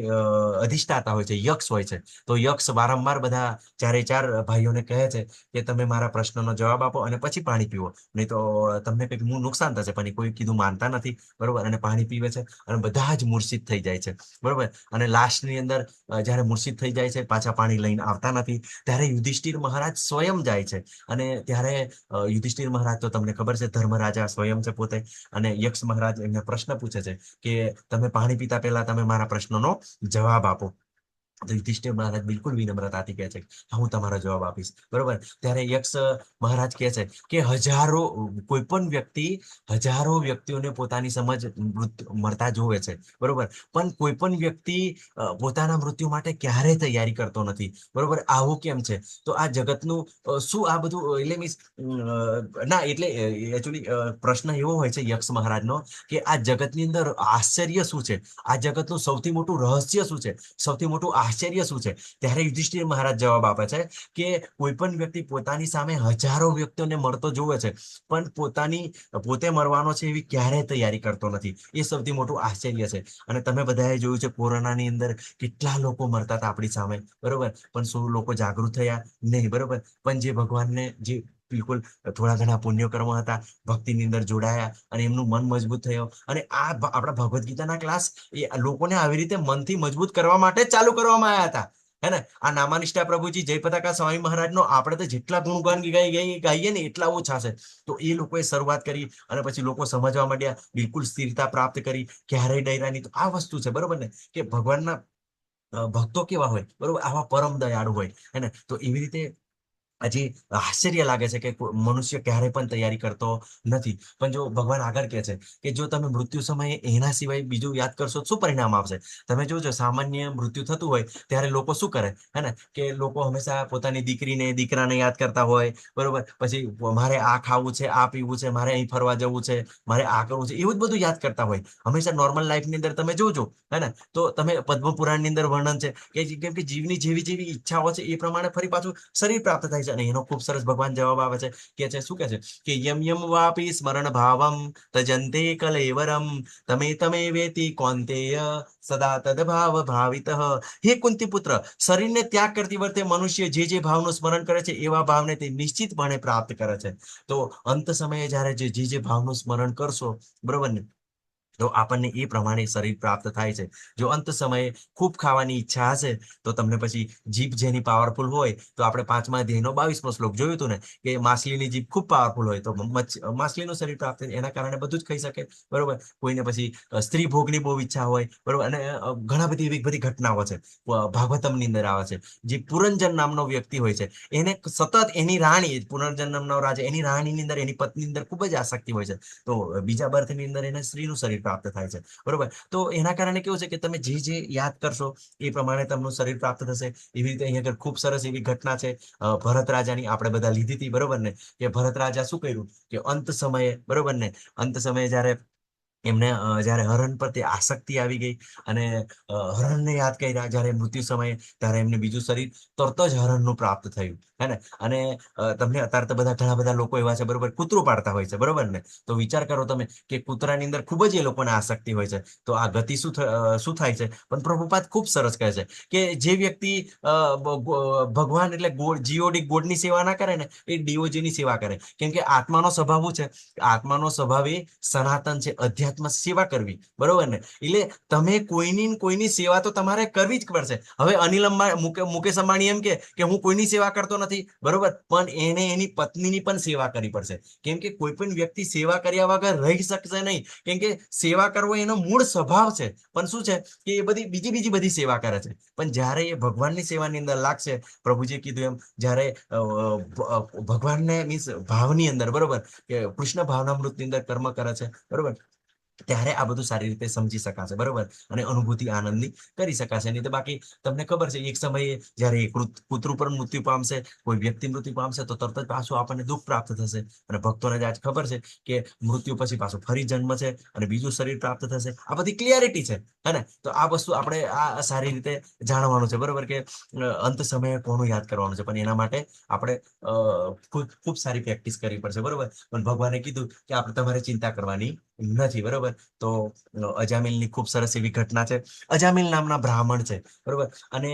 અધિષ્ઠાતા હોય છે, યક્ષ હોય છે, તો યક્ષ વારંવાર બધા ચારે ચાર ભાઈઓને કહે છે કે તમે મારા પ્રશ્નનો જવાબ આપો અને પછી પાણી પીવો, નહીં તો તમને કંઈક નુકસાન થશે. પણ કોઈ કીધું માનતા નથી, બરોબર, અને પાણી પીવે છે, અને બધા જ મૂર્છિત થઈ જાય છે, બરોબર. અને લાસ્ટની અંદર જ્યારે મૂર્છિત થઈ જાય છે, પાછા પાણી લઈને આવતા નથી, ત્યારે યુધિષ્ઠિર મહારાજ સ્વયં જાય છે. અને ત્યારે યુધિષ્ઠિર મહારાજ તો તમને ખબર છે, ધર્મરાજા સ્વયં છે પોતે. અને યક્ષ મહારાજ એમને પ્રશ્ન પૂછે છે કે તમે પાણી પીતા પહેલા તમે મારા પ્રશ્નનો જવાબ આપો. તો યુધિષ્ઠિર મહારાજ બિલકુલ વિનમ્રતાથી કહે છે હા, હું તમારો જવાબ આપીશ, બરોબર. ત્યારે યક્ષ મહારાજ કહે છે કે કોઈ પણ વ્યક્તિ હજારો વ્યક્તિઓને પોતાની સમજ મરતા જોવે છે, બરોબર, પણ કોઈ પણ વ્યક્તિ પોતાના મૃત્યુ માટે ક્યારેય તૈયારી કરતો નથી, બરોબર. આવું કેમ છે? તો આ જગતનું શું આ બધું એટલે મીન્સ ના, એટલે એકચ્યુઅલી પ્રશ્ન એવો હોય છે યક્ષ મહારાજનો કે આ જગતની અંદર આશ્ચર્ય શું છે, આ જગતનું સૌથી મોટું રહસ્ય શું છે, સૌથી મોટું આશ્ચર્ય શું છે. ત્યારે યુધિષ્ઠિર મહારાજ જવાબ આપે છે કે કોઈ પણ વ્યક્તિ પોતાની સામે હજારો વ્યક્તિઓને મરતો જોવે છે, પણ પોતે મરવાનો છે એવી ક્યારેય તૈયારી કરતો નથી. એ સૌથી મોટું આશ્ચર્ય છે. અને તમે બધાએ જોયું છે કોરોનાની અંદર કેટલા લોકો મરતા હતા આપણી સામે, બરોબર, પણ શું લોકો જાગૃત થયા? નહીં, બરોબર. પણ જે ભગવાનને જે બિલકુલ થોડા ઘણા પુણ્ય કર્મ હતા, ભક્તિની અંદર જોડાયા, અને એમનું મન મજબૂત થયો. અને આ આપણા ભગવદ્ ગીતાના ક્લાસ એ લોકોને આવી રીતે મનથી મજબૂત કરવા માટે જ ચાલુ કરવામાં આવ્યા હતા, હે ને. આ નામાનિષ્ઠા પ્રભુજી જય પતાકા સ્વામી મહારાજનો આપણે તો જેટલા ગુણગાન ગાઈએ ને એટલા ઓછા છે. તો એ લોકોએ શરૂઆત કરી, અને પછી લોકો સમજવા માંડ્યા, બિલકુલ સ્થિરતા પ્રાપ્ત કરી, ક્યારેય ડર્યા નહીં. તો આ વસ્તુ છે, બરોબર ને, કે ભગવાનના ભક્તો કેવા હોય, બરોબર, આવા પરમ દયાળુ હોય, હે ને. તો એવી રીતે હજી આશ્ચર્ય લાગે છે કે મનુષ્ય ક્યારેય પણ તૈયારી કરતો નથી. પણ જો ભગવાન આગળ કહે છે કે જો તમે મૃત્યુ સમયે એના સિવાય બીજું યાદ કરશો તો શું પરિણામ આવશે? તમે જોજો, સામાન્ય મૃત્યુ થતું હોય ત્યારે લોકો શું કરે, હે ને, કે લોકો હંમેશા પોતાની દીકરીને દીકરાને યાદ કરતા હોય, બરોબર. પછી મારે આ ખાવું છે, આ પીવું છે, મારે અહીં ફરવા જવું છે, મારે આ કરવું છે, એવું જ બધું યાદ કરતા હોય હંમેશા. નોર્મલ લાઈફની અંદર તમે જોજો, હે ને, તો તમે પદ્મ પુરાણની અંદર વર્ણન છે કે કેમ કે જીવની જેવી જેવી ઈચ્છાઓ છે એ પ્રમાણે ફરી પાછું શરીર પ્રાપ્ત થાય છે. છે. અને એનો ખૂબ સરસ ભગવાન જવાબ આવે છે, કે છે શું કે છે કે યમ યમ વાપી સ્મરણ ભાવમ તજંતે કલેવરમ તમે તમે વેતી કૌંતેય સદા તદભાવ ભાવિતઃ. હે કુંતી પુત્ર, શરીરને ત્યાગ કરતી વખતે મનુષ્ય જે ભાવનું સ્મરણ કરે છે એવા ભાવને તે નિશ્ચિતપણે પ્રાપ્ત કરે છે. તો અંત સમયે જ્યારે જે ભાવનું સ્મરણ કરશો, બરોબર ને, તો આપણને એ પ્રમાણે શરીર પ્રાપ્ત થાય છે. જો અંત સમયે ખૂબ ખાવાની ઈચ્છા હશે તો તમને પછી જીભ જેની પાવરફુલ હોય, તો આપણે 5મા અધ્યાયનો 22મો શ્લોક જોયું હતું ને, કે માછલીની જીભ ખૂબ પાવરફુલ હોય તો માછલીનું શરીર પ્રાપ્ત થાય, એના કારણે બધું જ ખાઈ શકે, બરોબર. કોઈને પછી સ્ત્રી ભોગની બહુ ઈચ્છા હોય, બરોબર. અને ઘણા બધી એવી બધી ઘટનાઓ છે, ભાગવતમની અંદર આવે છે. જે પુરંજન નામનો વ્યક્તિ હોય છે, એને સતત એની રાણી, પુનર્જન નામનો રાજા, એની રાણીની અંદર, એની પત્ની અંદર ખૂબ જ આસક્તિ હોય છે. તો બીજા બર્થની અંદર એને સ્ત્રીનું શરીર પ્રાપ્ત થાય છે, બરોબર. તો એના કારણે કેવું છે કે તમે જે યાદ કરશો એ પ્રમાણે તમને શરીર પ્રાપ્ત થશે. એવી રીતે અહીંયા આગળ ખૂબ સરસ એવી ઘટના છે ભરત રાજાની, આપણે બધા લીધી હતી, બરોબર ને, કે ભરત રાજા શું કર્યું કે અંત સમયે, બરોબર ને, અંત સમયે જ્યારે એમને જ્યારે હરણ પર તે આસક્તિ આવી ગઈ અને હરણને યાદ કર્યા જ્યારે મૃત્યુ સમયે, ત્યારે એમને બીજું શરીર તરત જ હરણનું પ્રાપ્ત થયું, હે ને. અને તમને અત્યારે તો ઘણા બધા લોકો એવા છે, બરોબર, કૂતરું પાડતા હોય છે, બરોબર ને. તો વિચાર કરો તમે કે કૂતરાની અંદર ખૂબ જ એ લોકોને આસક્તિ હોય છે. તો આ ગતિ શું થાય છે. પણ પ્રભુપાદ ખૂબ સરસ કહે છે કે જે વ્યક્તિ ભગવાન એટલે જીઓડી ગોડની સેવા ના કરે ને, એ ડીઓજીની સેવા કરે. કેમ કે આત્માનો સ્વભાવ શું છે, આત્માનો સ્વભાવ એ સનાતન છે, અધ્યાત્મ સેવા કરવી, બરોબર ને. એટલે તમે કોઈની સેવા તો તમારે કરવી જ પડશે. હવે અનિલ અંબાણી, મુકેશ અંબાણી એમ કે હું કોઈની સેવા કરતો નથી, બરોબર, પણ એને એની પત્નીની પણ સેવા કરવી પડશે. કેમ કે કોઈ પણ વ્યક્તિ સેવા કર્યા વગર રહી શકશે નહીં. કેમ કે સેવા કરવો એનો મૂળ સ્વભાવ છે, પણ શું છે કે એ બધી બીજી બધી સેવા કરે છે. પણ જ્યારે એ ભગવાનની સેવાની અંદર લાગશે, પ્રભુજી કીધું એમ, જ્યારે ભગવાનને મીન્સ ભાવની અંદર, બરોબર, કે કૃષ્ણ ભાવનામૃતની અંદર કર્મ કરે છે, બરોબર, ત્યારે આ બધું સારી રીતે સમજી શકાશે, બરોબર. અને અનુભૂતિ આનંદની કરી શકાશે. નહીં તો બાકી તમને ખબર છે એક સમયે જ્યારે કૂતરું પર મૃત્યુ પામશે, કોઈ વ્યક્તિ મૃત્યુ પામશે, તો તરત જ પાછું આપણને દુઃખ પ્રાપ્ત થશે. અને ભક્તોને જ આજ ખબર છે કે મૃત્યુ પછી પાછું ફરી જન્મ છે અને બીજું શરીર પ્રાપ્ત થશે. આ બધી ક્લિયરિટી છે, હે ને. તો આ વસ્તુ આપણે આ સારી રીતે જાણવાનું છે, બરોબર, કે અંત સમયે કોનું યાદ કરવાનું છે. પણ એના માટે આપણે ખૂબ સારી પ્રેક્ટિસ કરવી પડશે, બરોબર. પણ ભગવાને કીધું કે આપણે તમારે ચિંતા કરવાની નથી, બરોબર. તો અજામિલની ખૂબ સરસ એવી ઘટના છે. અજામિલ નામના બ્રાહ્મણ છે, બરોબર. અને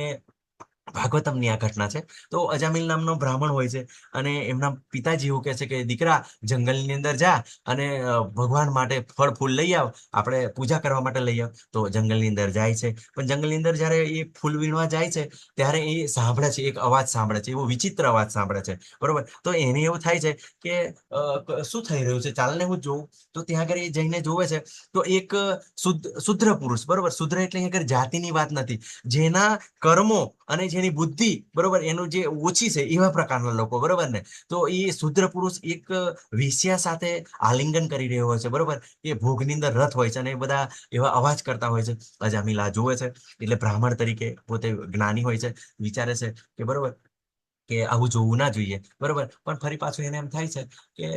ભાગવતમની આ ઘટના છે. તો અજામિલ નામનો બ્રાહ્મણ હોય છે અને એમના પિતાજી એવું કહે છે કે દીકરા, જંગલની અંદર જા અને ભગવાન માટે ફળ ફૂલ લઈ આવ, આપણે પૂજા કરવા માટે લઈ આવ. તો જંગલની અંદર જાય છે. પણ જંગલની અંદર જ્યારે એ ફૂલ વીણવા જાય છે, ત્યારે એ સાંભળે છે, એક અવાજ સાંભળે છે, એવો વિચિત્ર અવાજ સાંભળે છે, બરોબર. તો એને એવું થાય છે કે શું થઈ રહ્યું છે, ચાલને હું જોઉં. તો ત્યાં આગળ એ જઈને જોવે છે, તો એક શુદ્ર પુરુષ, બરોબર, શુદ્ર એટલે અહીંયા આગળ જાતિની વાત નથી, જેના કર્મો અને જેની બુદ્ધિ, બરોબર, એનું જે ઓછી છે, એવા પ્રકારના લોકો, બરોબર ને. તો એ શુદ્ર પુરુષ એક વેશ્યા સાથે આલિંગન કરી રહ્યો હોય છે, બરોબર. એ ભોગની અંદર રથ હોય છે અને એ બધા એવા અવાજ કરતા હોય છે. અજામિલ આ જોવે છે, એટલે બ્રાહ્મણ તરીકે પોતે જ્ઞાની હોય છે, વિચારે છે કે બરોબર, કે આવું જોવું ના જોઈએ, બરોબર. પણ ફરી પાછું એને એમ થાય છે કે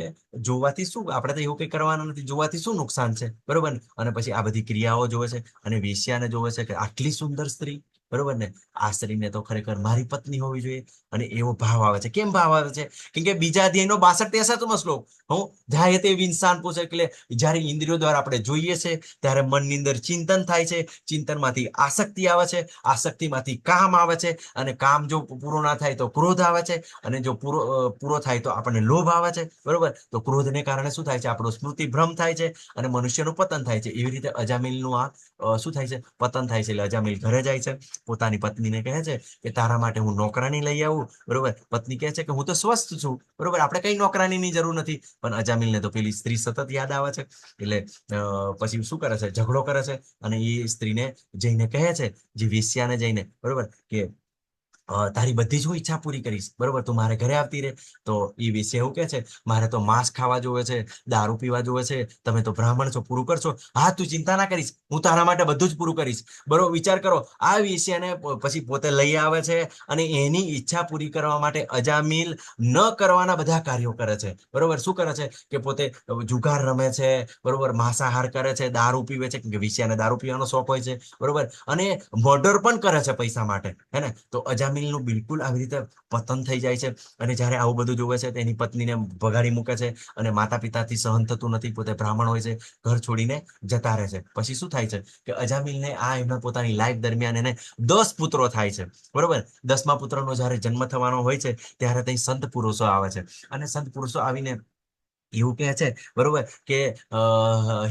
જોવાથી શું, આપણે તો એવું કઈ કરવાનું નથી, જોવાથી શું નુકસાન છે, બરોબર. અને પછી આ બધી ક્રિયાઓ જોવે છે અને વેશ્યાને જોવે છે કે આટલી સુંદર સ્ત્રી, બરોબર ને, આ સ્ત્રીને તો ખરેખર મારી પત્ની હોવી જોઈએ. અને એવો ભાવ આવે છે. કેમ ભાવ આવે છે? કેમ કે બીજા અધ્યાયનો 62-63મો શ્લોક, હું ધ્યાયતે વિંસાન પૂછે, એટલે જ્યારે ઇન્દ્રિયો દ્વારા આપણે જોઈએ છે, ત્યારે મનની અંદર ચિંતન થાય છે, ચિંતનમાંથી આસક્તિ આવે છે, આસક્તિમાંથી કામ આવે છે, અને કામ જો પૂરો ના થાય તો ક્રોધ આવે છે, અને જો પૂરો થાય તો આપણને લોભ આવે છે, બરોબર. તો ક્રોધને કારણે શું થાય છે, આપણો સ્મૃતિ ભ્રમ થાય છે અને મનુષ્યનું પતન થાય છે. એવી રીતે અજામિલનું આ શું થાય છે, પતન થાય છે. એટલે અજામિલ ઘરે જાય છે, પોતાની પત્નીને કહે છે કે તારા માટે હું નોકરાણી લઈ આવું, બરોબર. પત્ની કહે છે કે હું તો સ્વસ્થ છું, બરોબર, આપણે કઈ નોકરાણીની જરૂર નથી. પણ અજામિલને તો પેલી સ્ત્રી સતત યાદ આવે છે. એટલે પછી શું કરે છે, ઝઘડો કરે છે અને એ સ્ત્રીને જઈને કહે છે, જે વેશ્યાને જઈને, બરોબર, કે તારી બધી જ હું ઈચ્છા પૂરી કરીશ, બરોબર, તું મારે ઘરે આવતી રહે. તો એ વેશ્યા એવું કહે છે, મારે તો માંસ ખાવા જોવે છે, દારૂ પીવા જોવે છે, તમે તો બ્રાહ્મણ છો, પૂરું કરશો. હા, તું ચિંતા ના કરીશ, હું તારા માટે બધું જ પૂરું કરીશ, બરોબર. વિચાર કરો, આ વેશ્યાને પછી પોતે લઈ આવે છે અને એની ઈચ્છા પૂરી કરવા માટે અજામિલ ન કરવાના બધા કાર્યો કરે છે, બરોબર. શું કરે છે કે પોતે જુગાર રમે છે, બરોબર, માંસાહાર કરે છે, દારૂ પીવે છે, કેમ કે વેશ્યાને દારૂ પીવાનો શોખ હોય છે, બરોબર. અને મર્ડર પણ કરે છે પૈસા માટે, હે ને. તો અજામિલ અજામિલનું બિલકુલ આવી રીતે પતન થઈ જાય છે. અને જ્યારે આવું બધું જોવે છે તો એની પત્નીને ભગાડી મૂકે છે અને માતા પિતાથી સહન થતું નથી, પોતે બ્રાહ્મણ હોય છે, ઘર છોડીને જતા રહે છે. પછી શું થાય છે કે અજામિલને આ એમના પોતાની લાઈફ દરમિયાન એને 10 પુત્રો થાય છે, બરોબર. 10મા પુત્રનો જ્યારે જન્મ થવાનો હોય છે ત્યારે ત્યાં સંત પુરુષો આવે છે અને સંત પુરુષો આવીને એવું કહે છે, બરોબર, કે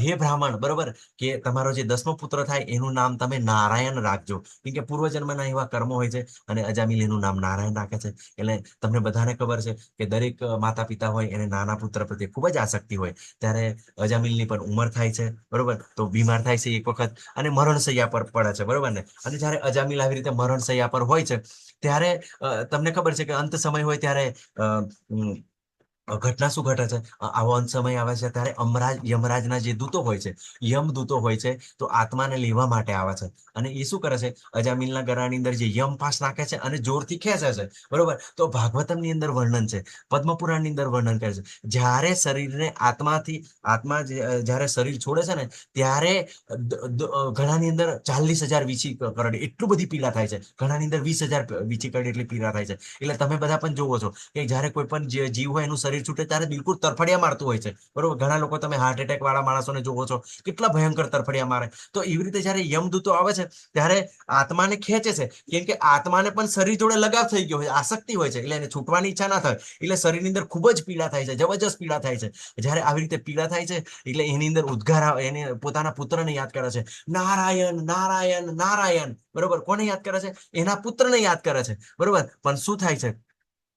હે બ્રાહ્મણ, બરોબર, કે તમારો જે 10મો પુત્ર થાય એનું નામ તમે નારાયણ રાખજો, કેમ કે પૂર્વજન્મના એવા કર્મો હોય છે. અને અજામિલ એનું નામ નારાયણ રાખે છે. એટલે તમને બધાને ખબર છે કે દરેક માતા પિતા હોય એને નાના પુત્ર પ્રત્યે ખૂબ જ આસક્તિ હોય. ત્યારે અજામિલની પણ ઉંમર થાય છે, બરોબર, તો બીમાર થાય છે એક વખત અને મરણશૈયા પર પડે છે, બરોબર ને. અને જ્યારે અજામિલ આવી રીતે મરણશૈયા પર હોય છે ત્યારે તમને ખબર છે કે અંત સમય હોય ત્યારે ઘટના શું ઘટે છે, આવો અંત સમય આવે છે ત્યારે યમરાજના જે દૂતો હોય છે, યમદૂતો હોય છે, તો આત્માને લેવા માટે આવે છે. અને એ શું કરે છે, અજામિલના ગળાની અંદર જે યમ પાસ નાખે છે અને જોરથી ખેંચે છે, બરોબર. તો ભાગવતમની અંદર વર્ણન છે, પદ્મપુરાણની અંદર વર્ણન કરે છે, જ્યારે શરીરને આત્મા જ્યારે શરીર છોડે છે ને ત્યારે ઘણાની અંદર 40,000 વીછી કરડે એટલું બધી પીડા થાય છે, ઘણાની અંદર 20,000 વીછી કરડે એટલી પીડા થાય છે. એટલે તમે બધા પણ જોવો છો કે જ્યારે કોઈ પણ જીવ હોય એનું શરીર છૂટે ત્યારે બિલકુલ તરફડિયા મારતું હોય છે, બરોબર. ઘણા લોકો તમે હાર્ટ એટેક વાળા માણસોને જોવો છો, કેટલા ભયંકર તરફડિયા મારે. તો એવી રીતે જ્યારે યમદૂતો આવે છે ત્યારે આત્માને ખેંચે છે, કેમ કે આત્માને પણ શરીર જોડે લગાવ થઈ ગયો હોય, આસક્તિ હોય છે, એટલે એને છૂટવાની ઈચ્છા ના થાય. એટલે શરીરની અંદર ખૂબ જ પીડા થાય છે, જબરજસ્ત પીડા થાય છે. જ્યારે આવી રીતે પીડા થાય છે એટલે એની અંદર ઉદ્ગાર આવે, એને પોતાના પુત્રને યાદ કરે છે, નારાયણ નારાયણ નારાયણ, બરોબર. કોને યાદ કરે છે? એના પુત્રને યાદ કરે છે, બરોબર. પણ શું થાય છે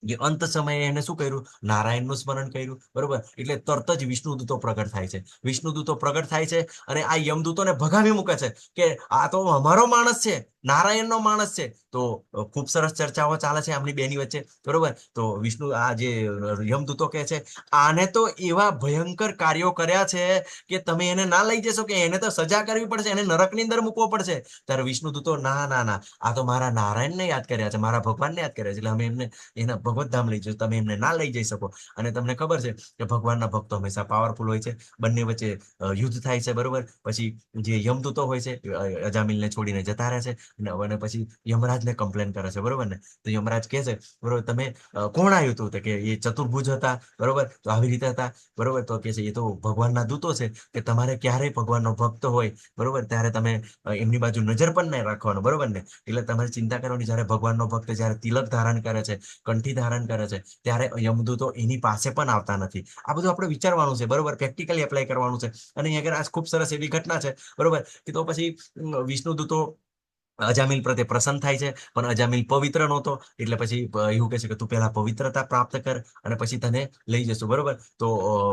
કે અંત સમયે એને શું કર્યું? નારાયણનું સ્મરણ કર્યું, બરોબર. એટલે તરત જ વિષ્ણુદૂતો પ્રગટ થાય છે. વિષ્ણુદૂતો પ્રગટ થાય છે અને આ યમદૂતોને ભગાવી મૂકે છે કે આ તો અમારો માણસ છે, નારાયણનો માણસ છે. તો ખૂબ સરસ ચર્ચાઓ ચાલે છે આમની બેની વચ્ચે, બરોબર. તો વિષ્ણુ આ જે યમદૂતો કહે છે આને તો એવા ભયંકર કાર્યો કર્યા છે કે તમે એને ના લઈ જશો, કે એને તો સજા કરવી પડશે, એને નરકની અંદર મૂકવો પડશે. ત્યારે વિષ્ણુદૂતો ના ના ના, આ તો મારા નારાયણને યાદ કર્યા છે, મારા ભગવાનને યાદ કર્યા છે, એટલે અમે એમને એના ભગવત ધામ લઈ જશું, તમે એમને ના લઈ જઈ શકો. અને તમને ખબર છે કે ભગવાનના ભક્તો હંમેશા પાવરફુલ હોય છે, બંને વચ્ચે યુદ્ધ થાય છે, બરોબર. પછી જે યમદૂતો હોય છે અજામિલને છોડીને જતા રહે છે અને પછી યમરાજને કમ્પ્લેન કરે છે, બરોબર ને. તો યમરાજ કહે છે, બરોબર, તમે કોણ આવ્યું હતું? તો કે એ ચતુર્ભુજ હતા, બરોબર, તો આવી રીતે હતા, બરોબર. તો કે છે એ તો ભગવાનના દૂતો છે, કે તમારે ક્યારેય ભગવાનનો ભક્ત હોય, બરોબર, ત્યારે તમે એમની બાજુ નજર પણ નહીં રાખવાનો, બરોબર ને. એટલે તમારે ચિંતા કરવાની, જ્યારે ભગવાનનો ભક્ત જ્યારે તિલક ધારણ કરે છે, કંઠી ધારણ કરે છે, ત્યારે યમદૂતો એની પાસે પણ આવતા નથી. આ બધું આપણે વિચારવાનું છે, બરોબર, પ્રેક્ટિકલી એપ્લાય કરવાનું છે. અને અહીંયા આગળ આ ખૂબ સરસ એવી ઘટના છે, બરોબર, કે તો પછી વિષ્ણુદૂતો અજામિલ પ્રત્યે પ્રસન્ન થાય છે, પણ અજામિલ પવિત્ર નહોતો. એટલે પછી એવું કહે છે કે તું પહેલા પવિત્રતા પ્રાપ્ત કર અને પછી તને લઈ જશું, બરોબર. તો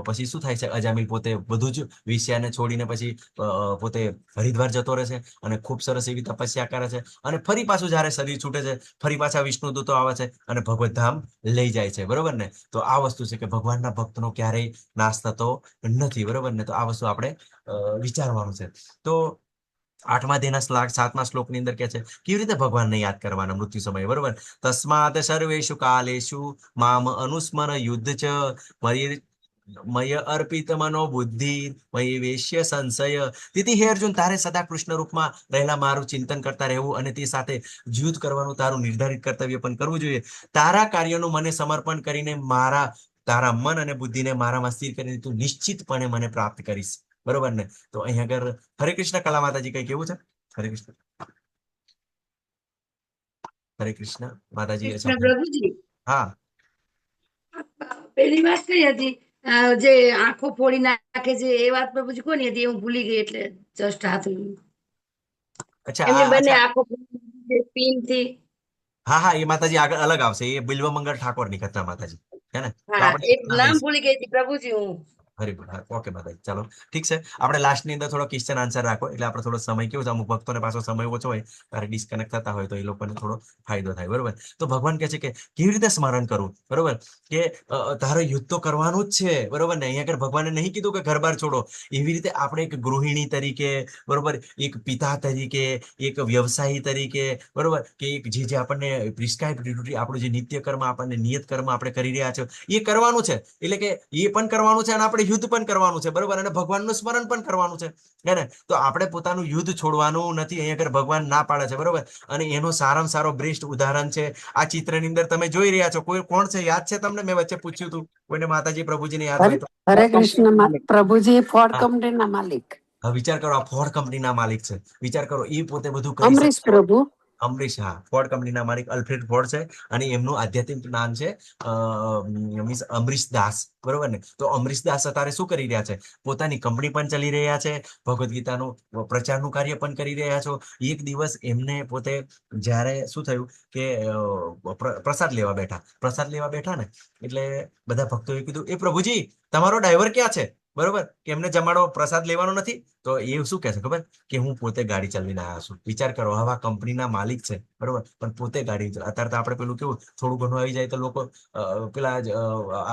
પછી શું થાય છે, અજામિલ પોતે બધું જ વિષયાને છોડીને પછી પોતે હરિદ્વાર જતો રહે છે અને ખૂબ સરસ એવી તપસ્યા કરે છે. અને ફરી પાછું જ્યારે શરીર છૂટે છે, ફરી પાછા વિષ્ણુદૂતો આવે છે અને ભગવત ધામ લઈ જાય છે, બરોબર ને. તો આ વસ્તુ છે કે ભગવાનના ભક્તનો ક્યારેય નાશ થતો નથી, બરોબર ને. તો આ વસ્તુ આપણે વિચારવાનું છે. તો 8મા અધ્યાયના 7મા શ્લોકની અંદર કે છે કેવી રીતે ભગવાનને યાદ કરવાના મૃત્યુ સમયે, બરોબર. તસ્માત સર્વેષુ કાલેષુ મામ અનુસ્મર યુદ્ધ ચ મય અર્પિત મનો બુદ્ધિ મય વેશ્ય સંશય. તેથી હે અર્જુન, તારે સદા કૃષ્ણ રૂપમાં રહેલા મારું ચિંતન કરતા રહેવું અને તે સાથે યુદ્ધ કરવાનું તારું નિર્ધારિત કર્તવ્ય પણ કરવું જોઈએ. તારા કાર્યનું મને સમર્પણ કરીને તારા મન અને બુદ્ધિને મારામાં સ્થિર કરીને તું નિશ્ચિતપણે મને પ્રાપ્ત કરીશ, બરોબર ને. તો અહીંયા આગળ હરે કૃષ્ણ. કલા માતાજી કઈ કેવું છે? હરે કૃષ્ણ. હરે કૃષ્ણ માતાજી. કૃષ્ણ પ્રભુજી, હા, પેલી વાત કઈ હતી? જે આંખો ફોડી નાખે છે એ વાત પ્રભુજી કોની હતી? હું ભૂલી ગઈ, એટલે જસ્ટ હાથ અચ્છા, એમની બંને અચ્છા, આંખો પિન થી. હા હા, એ માતાજી આગળ અલગ આવશે, એ બિલ્વમંગળ ઠાકોરની કથા માતાજી, હે ને. તો હા, આપણે એક નામ ભૂલી ગઈ હતી પ્રભુજી હું. હરિભૂલ. હા, ઓકે માતાજી, ચાલો ઠીક છે. આપણે લાસ્ટની અંદર થોડો ક્વેશ્ચન આન્સર રાખો, એટલે આપણે થોડો સમય કેવું છે, અમુક ભક્તોને પાછો સમય ઓછો હોય ત્યારે ડિસ્કનેક્ટ થતા હોય તો એ લોકોને થોડો ફાયદો થાય, બરોબર. તો ભગવાન કહે છે કે કેવી રીતે સ્મરણ કરવું, બરોબર, કે તારે યુદ્ધ તો કરવાનું જ છે, બરોબર ને. અહીંયા આગળ ભગવાને નહીં કીધું કે ઘર બાર છોડો. એવી રીતે આપણે એક ગૃહિણી તરીકે, બરોબર, એક પિતા તરીકે, એક વ્યવસાયી તરીકે, બરોબર, કે એક જે આપણને પ્રિસ્ક્રાઇબ ડ્યુટી, આપણું જે નિત્ય કર્મ, આપણને નિયત કર્મ આપણે કરી રહ્યા છે એ કરવાનું છે. એટલે કે એ પણ કરવાનું છે અને આપણે યુદ્ધ પણ કરવાનું છે, બરોબર, અને ભગવાનનું સ્મરણ પણ કરવાનું છે, હે ને? તો આપણે પોતાનું યુદ્ધ છોડવાનું નથી. અહીંયા આગળ ભગવાન ના પાડે છે, બરોબર. અને એનો સારામાં સારો બેસ્ટ ઉદાહરણ છે આ ચિત્રની અંદર તમે જોઈ રહ્યા છો. કોઈ કોણ છે, યાદ છે તમને? મેં વચ્ચે પૂછ્યું હતું, કોઈને માતાજી પ્રભુજીને યાદ હોય તો. હરે કૃષ્ણ પ્રભુજી ફોર્ડ હા. કંપનીના માલિક હવે વિચાર કરો, આ ફોર્ડ કંપનીના માલિક છે. વિચાર કરો, એ પોતે બધું કરી અમરીશ શકે. પ્રભુ. અમરીશ, હા, ફોર્ડ કંપનીના માલિક અલ્ફ્રેડ ફોર્ડ છે, અને એમનું આધ્યાત્મિક નામ છે મિસ અમરીશ દાસ, બરોબર ને? તો અમરીશ દાસ અત્યારે શું કરી રહ્યા છે? પોતાની કંપની પણ ચલી રહ્યા છે, ભગવદ્ ગીતાનું પ્રચારનું કાર્ય પણ કરી રહ્યા છો. એક દિવસ એમને પોતે જ્યારે શું થયું કે પ્રસાદ લેવા બેઠા ને, એટલે બધા ભક્તોએ કીધું, એ પ્રભુજી, તમારો ડ્રાઈવર ક્યાં છે? બરોબર, કે એમને જમાડો પ્રસાદ લેવાનો નથી. તો એ શું કહે છે ખબર? કે હું પોતે ગાડી ચલાવીને આવ્યો છું. વિચાર કરો, આવા કંપનીના માલિક છે, બરોબર, પણ પોતે ગાડી. અત્યારે તો આપણે પેલું કેવું, થોડું ઘણું આવી જાય તો લોકો પેલા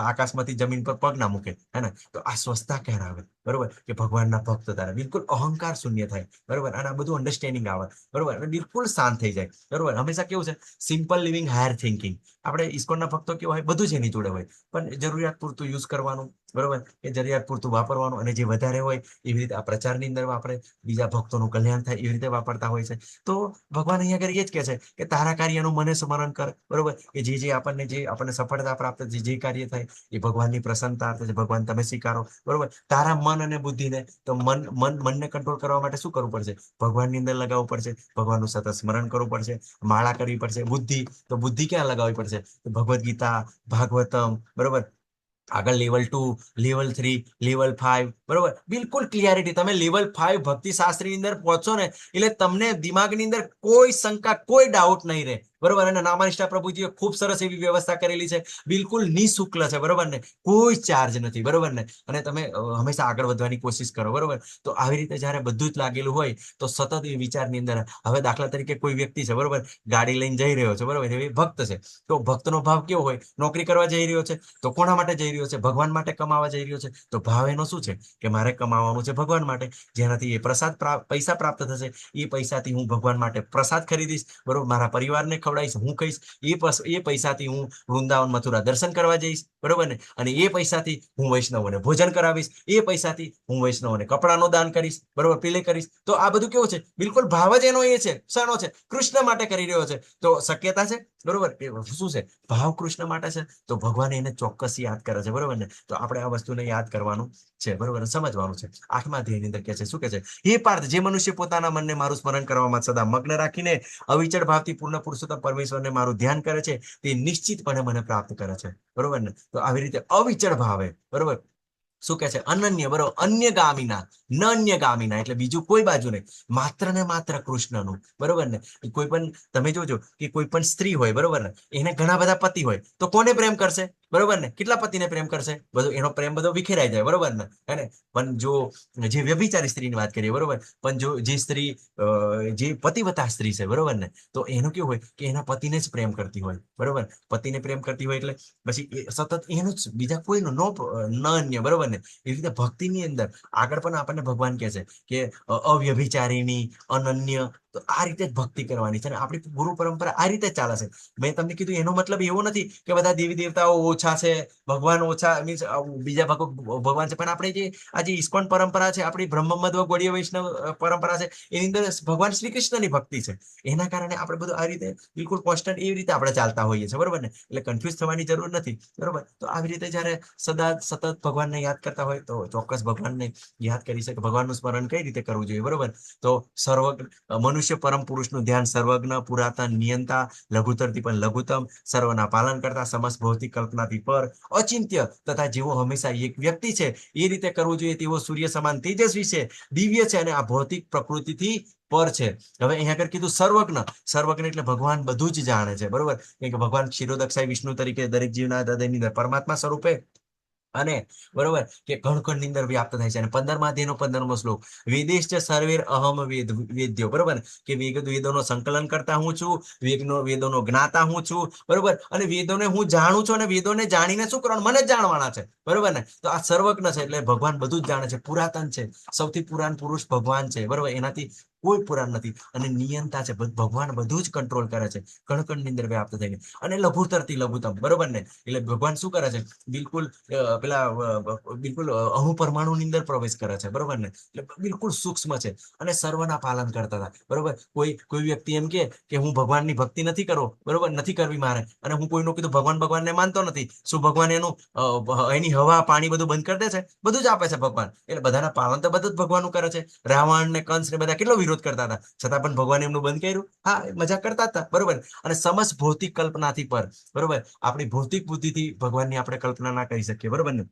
આકાશમાંથી જમીન પર પગ ના મૂકે, હે ને? તો આ સ્વસ્થતા કહેવાય, બરોબર, કે ભગવાનના ભક્ત તારા બિલકુલ અહંકાર શૂન્ય થાય, બરોબર, અને આ બધું અન્ડરસ્ટેન્ડિંગ આવે, બરોબર, અને બિલકુલ શાંત થઈ જાય, બરોબર. હંમેશા કેવું છે, સિમ્પલ લિવિંગ, હાયર થિંકિંગ. આપણે ઇસ્કોનના ભક્તો કેવા હોય, બધું જ એની જોડે હોય, પણ જરૂરિયાત પૂરતું યુઝ કરવાનું, બરોબર, કે જરૂરિયાત પૂરતું વાપરવાનું, અને જે વધારે હોય એવી રીતે આ પ્રચારની અંદર વાપરે, બીજા ભક્તોનું કલ્યાણ થાય એવી રીતે વાપરતા હોય છે. તો ભગવાન અહીંયા આગળ એ જ કહે છે કે તારા કાર્યનું મને સ્મરણ કર, બરોબર, કે જે આપણને સફળતા પ્રાપ્ત, જે કાર્ય થાય એ ભગવાનની પ્રસન્નતા છે. ભગવાન તમે સ્વીકારો, બરોબર. તારા મન અને બુદ્ધિને, તો મનને કંટ્રોલ કરવા માટે શું કરવું પડશે? ભગવાનની અંદર લગાવવું પડશે, ભગવાનનું સતત સ્મરણ કરવું પડશે, માળા કરવી પડશે. બુદ્ધિ ક્યાં લગાવવી પડશે? ભગવદ્ ગીતા, ભાગવતમ, બરોબર. આગળ લેવલ 2, લેવલ 3, લેવલ 5, બરોબર. બિલકુલ ક્લિયરિટી. તમે લેવલ 5 ભક્તિ શાસ્ત્રની અંદર પહોંચો ને, એટલે તમને દિમાગની અંદર કોઈ શંકા, કોઈ ડાઉટ નહીં રહે, બરોબર. અને નામાનિષ્ઠા પ્રભુજીએ ખૂબ સરસ એવી વ્યવસ્થા કરેલી છે, બિલકુલ નિઃશુલ્ક છે, બરોબર ને? કોઈ ચાર્જ નથી, બરોબર ને? અને તમે હંમેશા આગળ વધવાની કોશિશ કરો, બરોબર. તો આવી રીતે જયારે બધું જ લાગેલું હોય, તો સતત એ વિચારની અંદર, હવે દાખલા તરીકે કોઈ વ્યક્તિ છે, બરોબર, ગાડી લઈને જઈ રહ્યો છે, બરોબર, એ ભક્ત છે. તો ભક્તનો ભાવ કેવો હોય? નોકરી કરવા જઈ રહ્યો છે, તો કોના માટે જઈ રહ્યો છે? ભગવાન માટે કમાવા જઈ રહ્યો છે. તો ભાવ એનો શું છે? કે મારે કમાવાનું છે ભગવાન માટે, જેનાથી એ પૈસા પ્રાપ્ત થશે. એ પૈસાથી હું ભગવાન માટે પ્રસાદ ખરીદીશ, બરોબર, મારા પરિવારને ખવડાવીશ, હું કહીશ. એ પૈસાથી હું વૃંદાવન, મથુરા દર્શન કરવા જઈશ, બરોબર ને? અને એ પૈસાથી હું વૈષ્ણવોને ભોજન કરાવીશ, એ પૈસાથી હું વૈષ્ણવોને કપડાનું દાન કરીશ, બરોબર, પેલે કરીશ. તો આ બધું કેવું છે? બિલકુલ ભાવ જ એનો એ છે, શાનો છે? કૃષ્ણ માટે કરી રહ્યો છે. તો શક્યતા છે, બરોબર, શું છે? ભાવ કૃષ્ણ માટે છે, તો ભગવાન એને ચોક્કસ યાદ કરે છે, બરોબર ને? તો આપણે આ વસ્તુને યાદ કરવાનું છે, બરોબર, સમજવાનું છે. 8મા અધ્યાયની અંદર કહે છે, શું કહે છે? હે પાર્થ, જે મનુષ્ય પોતાના મનને મારું સ્મરણ કરવામાં સદા મગ્ન રાખીને અવિચળ ભાવથી પૂર્ણ પુરુષોત્તમ પરમેશ્વરને મારું ધ્યાન કરે છે, તે નિશ્ચિતપણે મને પ્રાપ્ત કરે છે, બરોબર ને? તો આવી રીતે અવિચળ ભાવે, બરોબર, શું કે છે? અનન્ય, બરોબર, અન્યગામીના, એટલે બીજું કોઈ બાજુ નહીં, માત્ર ને માત્ર કૃષ્ણનું, બરોબર ને? કોઈ પણ તમે જોજો કે કોઈ પણ સ્ત્રી હોય, બરોબર ને, એને ઘણા બધા પતિ હોય, તો કોને પ્રેમ કરશે? બરોબર ને? કેટલા પતિને પ્રેમ કરશે? બધો એનો પ્રેમ બધો વિખેરાઈ જાય, બરોબર ને? હે? પણ જો જે વ્યભિચારી સ્ત્રીની વાત કરીએ, બરોબર, પણ જો જે સ્ત્રી જે પતિવ્રતા સ્ત્રી છે, બરોબર ને, તો એનું કેવું હોય કે એના પતિને જ પ્રેમ કરતી હોય, બરોબર, પતિને પ્રેમ કરતી હોય, એટલે પછી સતત એનું જ, બીજા કોઈનું ન અન્ય, બરોબર ને? એવી રીતે ભક્તિની અંદર આગળ પણ આપણને ભગવાન કહે છે કે અવ્યભિચારીની, અનન્ય. તો આ રીતે જ ભક્તિ કરવાની છે, અને આપણી ગુરુ પરંપરા આ રીતે ચાલે છે. મેં તમને કીધું, એનો મતલબ એવો નથી કે બધા દેવી દેવતાઓ ઓછા છે, ભગવાન ઓછા, મીન્સ બીજા ભગવાન છે. પણ આપણે જે આજે ઇસ્કોન પરંપરા છે, આપણી બ્રહ્મમધ્વ ગૌડીય વૈષ્ણવ પરંપરા છે, એની અંદર ભગવાન શ્રી કૃષ્ણની ભક્તિ છે. એના કારણે આપણે બધું આ રીતે બિલકુલ કોન્સ્ટન્ટ એવી રીતે આપણે ચાલતા હોઈએ છીએ, બરોબર ને? એટલે કન્ફ્યુઝ થવાની જરૂર નથી, બરોબર. તો આવી રીતે જયારે સતત ભગવાનને યાદ કરતા હોય, તો ચોક્કસ ભગવાનને યાદ કરી શકે. ભગવાનનું સ્મરણ કઈ રીતે કરવું જોઈએ, બરોબર? તો મનુષ્ય પરમ પુરુષનું ધ્યાન, સર્વજ્ઞ, પુરાતન, નિયંતા, લઘુતરથી પણ લઘુત્તમ, સર્વના પાલન કરતા, સમસ્ત ભૌતિક કલ્પનાથી પર, અચિંત્ય તથા જેવો હંમેશા એક વ્યક્તિ છે એ રીતે કરવું જોઈએ. તેવો સૂર્ય સમાન તેજસ્વી છે, દિવ્ય છે, અને આ ભૌતિક પ્રકૃતિથી પર છે. હવે અહીંયા આગળ કીધું સર્વજ્ઞ એટલે ભગવાન બધું જ જાણે છે, બરોબર? કેમ કે ભગવાન ક્ષીરોદક્ષાય વિષ્ણુ તરીકે દરેક જીવના હૃદયની અંદર પરમાત્મા સ્વરૂપે, અને બરોબર, કે કણ ની અંદર વ્યાપ્ત થાય છે. અને 15મા અધ્યાયનો 15મો શ્લોક, વેદેશ્ચ સર્વેર અહમ વેદ્યો, બરોબર, કે વેદોનો સંકલન કરતા હું છું, વેદોનો જ્ઞાતા હું છું, બરોબર, અને વેદોને હું જાણું છું, અને વેદોને જાણીને શું કરવાનું? મને જ જાણવાના છે, બરોબર ને? તો આ સર્વજ્ઞ છે, એટલે ભગવાન બધું જ જાણે છે, પુરાતન છે, સૌથી પુરાણ પુરુષ ભગવાન છે, બરોબર. એનાથી કોઈ પુરાણ નથી. અને નિયંતા છે, ભગવાન બધું જ કંટ્રોલ કરે છે, કણ ની અંદર વ્યાપ્ત થઈને. અને લઘુતરથી લઘુત્તમ, બરોબર ને? એટલે ભગવાન શું કરે છે? બિલકુલ બિલકુલ અણુ પરમાણુ ની અંદર પ્રવેશ કરે છે, બરોબર ને? એટલે બિલકુલ સૂક્ષ્મ છે અને સર્વના પાલન કરતા હતા, બરોબર. કોઈ વ્યક્તિ એમ કે હું ભગવાનની ભક્તિ નથી કરો, બરોબર, નથી કરવી મારે, અને હું કોઈનું કીધું ભગવાનને માનતો નથી, શું ભગવાન એની હવા પાણી બધું બંધ કરી દે છે? બધું જ આપે છે ભગવાન. એટલે બધાના પાલન તો બધું જ ભગવાનનું કરે છે. રાવણ ને કંસ ને બધા કેટલો વિરોધ કરતા હતા, છતાં પણ ભગવાન એમનું બંધ કર્યું? હા, મજાક કરતા હતા, બરોબર. અને સમસ્ત ભૌતિક કલ્પનાથી પર, બરોબર, આપણી ભૌતિક બુદ્ધિથી ભગવાનની આપણે કલ્પના ના કરી શકીએ, બરોબર ને?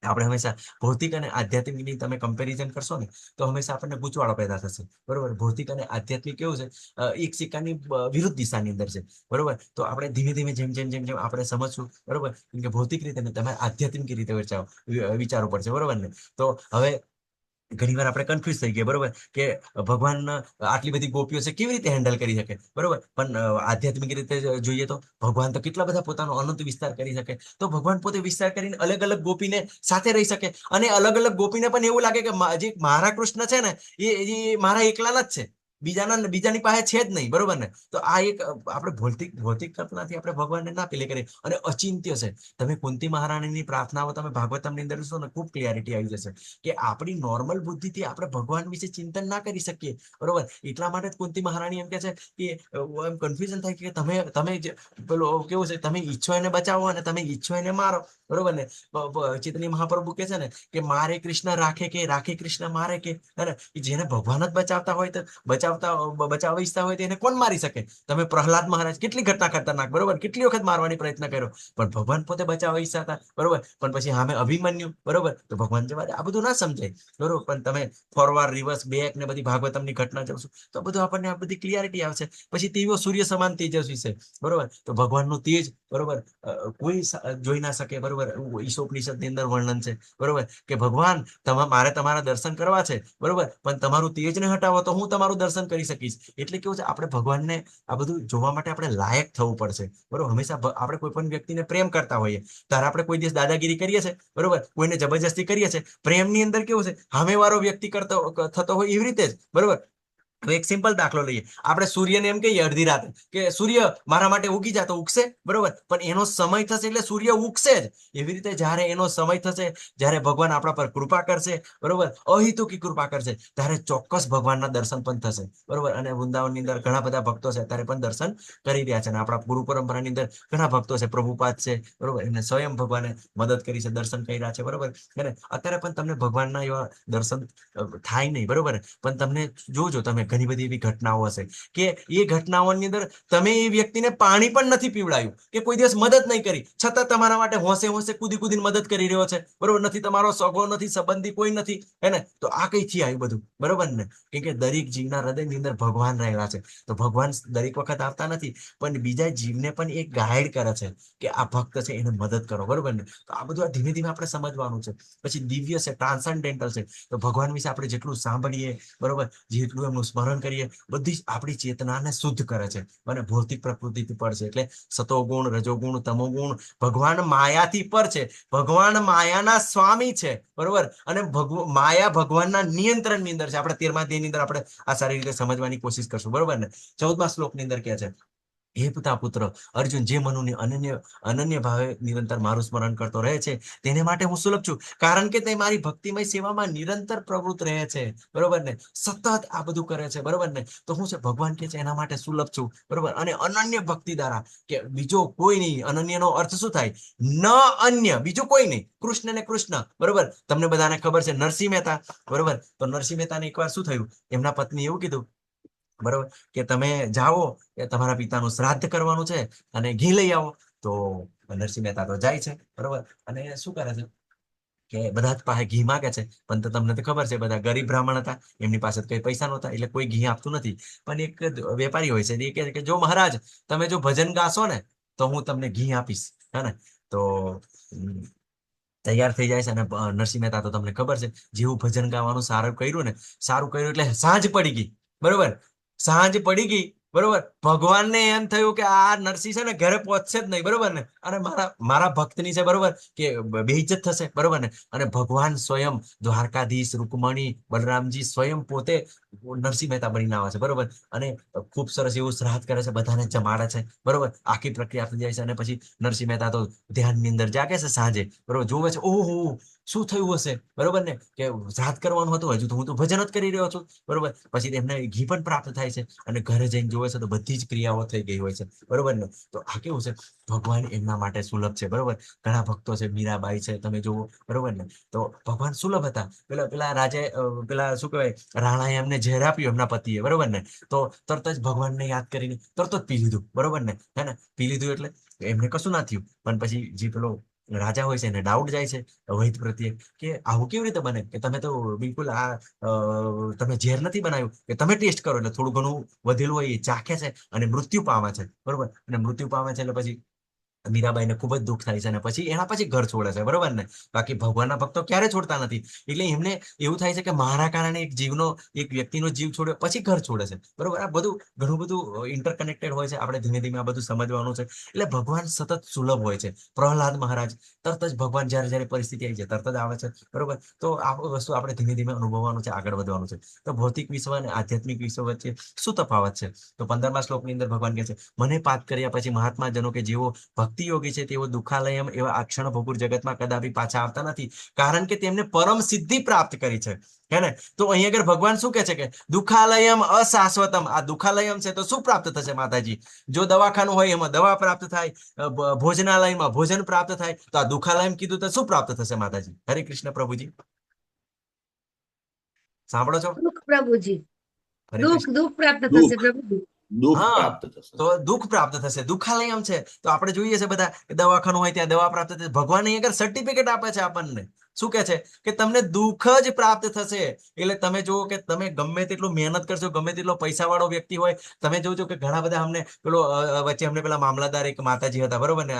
આપણે હંમેશા ભૌતિક અને આધ્યાત્મિકની તમે કમ્પેરિઝન કરશો ને, તો હંમેશા આપણને ગૂંચવાડો પેદા થશે, બરોબર. ભૌતિક અને આધ્યાત્મિક કેવું છે? એક સિક્કાની વિરુદ્ધ દિશાની અંદર છે, બરોબર. તો આપણે ધીમે ધીમે જેમ જેમ જેમ જેમ આપણે સમજશું, બરોબર, કેમ કે ભૌતિક રીતે તમારે આધ્યાત્મિક રીતે વિચારવું પડશે, બરોબર ને? તો હવે ઘણી વાર આપણે કન્ફ્યુઝ થઈ ગયા, બરોબર, કે ભગવાન આટલી બધી ગોપીઓ છે કેવી રીતે હેન્ડલ કરી શકે, બરોબર. પણ આધ્યાત્મિક રીતે જોઈએ તો ભગવાન તો કેટલા બધા પોતાનો અનંત વિસ્તાર કરી શકે. તો ભગવાન પોતે વિસ્તાર કરીને અલગ અલગ ગોપીને સાથે રહી શકે, અને અલગ અલગ ગોપીને પણ એવું લાગે કે જે મારા કૃષ્ણ છે ને એ મારા એકલાના જ છે, બીજાની પાસે છે જ નહીં, બરોબર ને? તો આ એક આપણે ભૌતિક કલ્પનાથી આપણે ભગવાનને ના પેલે કરીએ. અને અચિંત્ય છે. તમે કુંતી મહારાણીની પ્રાર્થનાઓ તમે ભાગવતમની અંદર જોશો ને, ખૂબ ક્લિયરિટી આવી જશે કે આપણી નોર્મલ બુદ્ધિથી આપણે ભગવાન વિશે ચિંતન ના કરી શકીએ, બરોબર. એટલા માટે જ કુંતી મહારાણી એમ કે છે કે એમ કન્ફ્યુઝન થાય કે તમે પેલો કેવું છે, તમે ઈચ્છો એને બચાવો અને તમે ઈચ્છો એને મારો, બરોબર ને? ચૈતન્ય મહાપ્રભુ કે છે ને કે મારે કૃષ્ણ રાખે કે રાખે કૃષ્ણ મારે કે, જેને ભગવાન જ બચાવતા હોય તો બચાવવા ઈચ્છતા હોય તો એને કોણ મારી શકે? તમે પ્રહલાદ મહારાજ કેટલી ઘટના ખતરનાક, બરોબર, કેટલી વખત મારવાની પ્રયત્ન કર્યો, પણ ભગવાન પોતે બચાવવા ઈચ્છતા હતા, બરોબર. પણ પછી સામે અભિમન્યુ, બરોબર, તો ભગવાન જવા દે. આ બધું ના સમજાય, બરોબર. પણ તમે ફોરવર્ડ રિવર્સ બેક ને બધી ભાગવતમની ઘટના જોશો તો બધું આપણને આ બધી ક્લિયરિટી આવશે. પછી તેઓ સૂર્ય સમાન તેજસ્વી છે, બરોબર. તો ભગવાનનું તેજ, બરોબર, કોઈ જોઈ ના શકે, બરોબર. ઈશોપનિષદની અંદર વર્ણન છે, બરોબર, કે ભગવાન મારે તમારા દર્શન કરવા છે, બરોબર, પણ તમારું તેજને હટાવો તો હું તમારું દર્શન કરી શકીશ. એટલે કેવું છે, આપણે ભગવાનને આ બધું જોવા માટે આપણે લાયક થવું પડશે, બરોબર. હંમેશા આપણે કોઈ પણ વ્યક્તિને પ્રેમ કરતા હોઈએ ત્યારે આપણે કોઈ દિવસ દાદાગીરી કરીએ છીએ, બરોબર, કોઈને જબરજસ્તી કરીએ છીએ. પ્રેમની અંદર કેવું છે, સામેવાળો વ્યક્તિ થતો હોય એવી રીતે જ, બરોબર. તો એક સિમ્પલ દાખલો લઈએ. આપણે સૂર્યને એમ કહીએ અડધી રાતે કે સૂર્ય મારા માટે ઉગી જા, તો ઉગશે, બરોબર. પણ એનો સમય થશે એટલે સૂર્ય ઉગશે જ. એવી રીતે જયારે એનો સમય થશે, જયારે ભગવાન આપણા પર કૃપા કરશે, બરોબર, અહિતુકી કૃપા કરશે, ત્યારે ચોક્કસ ભગવાનના દર્શન પણ થશે, બરોબર. અને વૃંદાવનની અંદર ઘણા બધા ભક્તો છે, અત્યારે પણ દર્શન કરી રહ્યા છે. અને આપણા ગુરુ પરંપરાની અંદર ઘણા ભક્તો છે, પ્રભુપાદ છે, બરોબર, એમને સ્વયં ભગવાને મદદ કરી છે, દર્શન કર્યા છે, બરોબર. અને અત્યારે પણ તમને ભગવાનના એવા દર્શન થાય નહીં, બરોબર. પણ તમને જોજો, તમે ઘણી બધી એવી ઘટનાઓ હશે કે એ ઘટનાઓની અંદર તમે એ વ્યક્તિને પાણી પણ નથી પીવડાયું કે કોઈ દિવસ મદદ નહીં કરી, છતાં તમારા માટે હોંશે હોંશે કૂદીને મદદ કરી રહ્યો છે, બરોબર. નથી તમારો સગો, નથી સંબંધી, કોઈ નથી, હે ને? તો આ કઈથી આવ્યું બધું, બરોબર ને? કેમ કે દરેક જીવના હૃદયની અંદર ભગવાન રહેલા છે. તો ભગવાન દરેક વખત આવતા નથી, પણ બીજા જીવને પણ એક ગાઈડ કરે છે કે આ ભક્ત છે, એને મદદ કરો, બરોબર ને? તો આ બધું ધીમે ધીમે આપણે સમજવાનું છે. પછી દિવ્ય છે, ટ્રાન્સેન્ડેન્ટલ છે. તો ભગવાન વિશે આપણે જેટલું સાંભળીએ, બરોબર, જેટલું એમનું સ્મરણ કરીએ, બધી જ આપણી ચેતનાને શુદ્ધ કરે છે. અને ભૌતિક પ્રકૃતિથી પર છે, એટલે સતોગુણ, રજોગુણ, તમોગુણ, ભગવાન માયાથી પર છે. ભગવાન માયાના સ્વામી છે, બરોબર. અને માયા ભગવાનના નિયંત્રણની અંદર છે. આપણે 13મા અધ્યાયની અંદર આપણે આ સારી રીતે સમજવાની કોશિશ કરશું, બરોબર ને? 14મા શ્લોકની અંદર કહે છે, હે પિતા પુત્ર અર્જુન, જે મનુને અનન્ય ભાવે નિરંતર મારું સ્મરણ કરતો રહે છે, તેને માટે હું સુલભ છું, કારણ કે તે મારી ભક્તિમય સેવામાં નિરંતર પ્રવૃત્ત રહે છે, બરોબર ને? સતત આ બધું કરે છે, બરોબર ને? તો શું છે, ભગવાન કે છે એના માટે સુલભ છું, બરોબર. અને અનન્ય ભક્તિ દ્વારા, કે બીજો કોઈ નહીં. અનન્ય નો અર્થ શું થાય? ન અન્ય, બીજું કોઈ નહીં. કૃષ્ણ ને કૃષ્ણ, બરોબર. તમને બધાને ખબર છે નરસિંહ મહેતા, બરોબર. તો નરસિંહ મહેતાને એકવાર શું થયું, એમના પત્ની એવું કીધું, બરોબર, કે તમે જાઓ, કે તમારા પિતાનું શ્રાદ્ધ કરવાનું છે અને ઘી લઈ આવો. તો નરસિંહ મહેતા તો જાય છે, બરોબર. અને શું કરે છે કે બધા જ પાસે ઘી માગે છે, પણ તો તમને તો ખબર છે બધા ગરીબ બ્રાહ્મણ હતા, એમની પાસે કઈ પૈસા નહોતા, એટલે કોઈ ઘી આપતું નથી. પણ એક વેપારી હોય છે, એ કહે છે કે જો મહારાજ, તમે જો ભજન ગાશો ને તો હું તમને ઘી આપીશ, હે ને? તો તૈયાર થઈ જાય છે. અને નરસિંહ મહેતા તો તમને ખબર છે, જેવું ભજન ગાવાનું સારું કર્યું એટલે સાંજ પડી ગઈ, બરોબર. સાંજ પડી ગઈ, બરોબર. ભગવાનને એમ થયું કે આ નરસિંહ છે ને ઘરે પહોંચશે જ નહીં, બરોબર ને? અને મારા ભક્તની છે, બરોબર, કે બેઇજ્જત થશે, બરોબર ને? અને ભગવાન સ્વયં દ્વારકાધીશ, રૂકમણી, બલરામજી સ્વયં પોતે નરસિંહ મહેતા બનીને આવે છે, બરોબર, અને ખૂબ સરસ એવું શ્રાદ્ધ કરે છે, બધાને જમાડે છે, બરોબર, આખી પ્રક્રિયા આપી જાય છે. અને પછી નરસિંહ મહેતા તો ધ્યાનની અંદર જાગે છે સાંજે, બરોબર, જોવે છે, ઓહો શું થયું હશે, બરોબર ને, કે શ્રાદ્ધ કરવાનું હતું, હજુ તો હું તો ભજન જ કરી રહ્યો છું, બરોબર. પછી એમને ઘી પણ પ્રાપ્ત થાય છે, અને ઘરે જઈને જોવે છે તો બધી જ ક્રિયાઓ થઈ ગઈ હોય છે, બરોબર ને. તો આ કેવું છે, ભગવાન એમના માટે સુલભ છે, બરોબર. ઘણા ભક્તો છે, મીરાબાઈ છે, તમે જુઓ, બરોબર ને. તો ભગવાન સુલભ હતા. પેલા રાજે પેલા શું કહેવાય, રાણાએ એમને ઝેર આપ્યું એમના પતિએ, બરોબર ને. તો તરત જ ભગવાનને યાદ કરીને તરત જ પી લીધું, બરોબર ને, હે ને. પી લીધું એટલે એમને કશું ના થયું. પણ પછી જે પેલો રાજા હોય છે એને ડાઉટ જાય છે વૈદ પ્રત્યે, કે આવું કેવી રીતે બને, કે તમે તો બિલકુલ તમે ઝેર નથી બનાવ્યું, કે તમે ટેસ્ટ કરો. એટલે થોડું ઘણું વધેલું હોય એ ચાખે છે અને મૃત્યુ પામે છે, બરોબર. અને મૃત્યુ પામે છે એટલે પછી મીરાબાઈને ખૂબ જ દુઃખ થાય છે, અને પછી એના પછી ઘર છોડે છે, બરોબર ને. બાકી ભગવાનના ભક્તો ક્યારે છોડતા નથી. એટલે એમને એવું થાય છે કે મારા કારણે એક વ્યક્તિનો જીવ છોડ્યો, પછી ઘર છોડે છે, બરોબર. આ બધું ઘણું બધું ઇન્ટરકનેક્ટેડ હોય છે. આપણે ધીમે ધીમે આ બધું સમજવાનું છે. એટલે ભગવાન સતત સુલભ હોય છે. પ્રહલાદ મહારાજ તરત જ ભગવાન જયારે પરિસ્થિતિ આવી જાય તરત જ આવે છે, બરોબર. તો આ વસ્તુ આપણે ધીમે ધીમે અનુભવવાનું છે, આગળ વધવાનું છે. તો ભૌતિક વિશ્વ અને આધ્યાત્મિક વિશ્વ વચ્ચે શું તફાવત છે? તો 15મા શ્લોકની અંદર ભગવાન કહે છે, મને પાત કર્યા પછી મહાત્મા જનો કે જેઓ ભક્તિ યોગી છે તેઓ દુઃખાલયમ એવા અક્ષણ ભોગુર જગતમાં કદાપી પાછા આવતા નથી, કારણ કે તેમને પરમ સિદ્ધિ પ્રાપ્ત કરી છે, હે ને. તો અહીંયા આગળ ભગવાન શું કહે છે કે દુઃખાલયમ અશાશ્વતમ. આ દુઃખાલયમ છે તો શું પ્રાપ્ત થશે માતાજી? જો દવાખાનું હોય એમાં દવા પ્રાપ્ત થાય, ભોજનાલયમાં ભોજન પ્રાપ્ત થાય, તો આ દુઃખાલયમ કીધું તો શું પ્રાપ્ત થશે માતાજી? હરે કૃષ્ણ પ્રભુજી, સાંભળો છો? દુઃખ પ્રભુજી, હરે દુઃખ કૃષ્ણ. દુઃખ પ્રાપ્ત થશે દુઃખ પ્રભુજી. દુઃખ હા, પ્રાપ્ત થશે. તો દુઃખ પ્રાપ્ત થશે. દુઃખાલયમ છે તો આપણે જોઈએ છે બધા દવાખાનું હોય ત્યાં દવા પ્રાપ્ત થશે. ભગવાન અહીં આગળ સર્ટિફિકેટ આપે છે આપણને. શું કે છે કે તમને દુઃખ જ પ્રાપ્ત થશે. એટલે તમે જુઓ કે તમે ગમે તેટલું મહેનત કરશો, ગમે તેટલો પૈસા વાળો વ્યક્તિ હોય, તમે જોજો કે ઘણા બધા અમને પેલો વચ્ચે અમને પેલા મામલાદાર એક માતાજી હતા, બરોબર ને.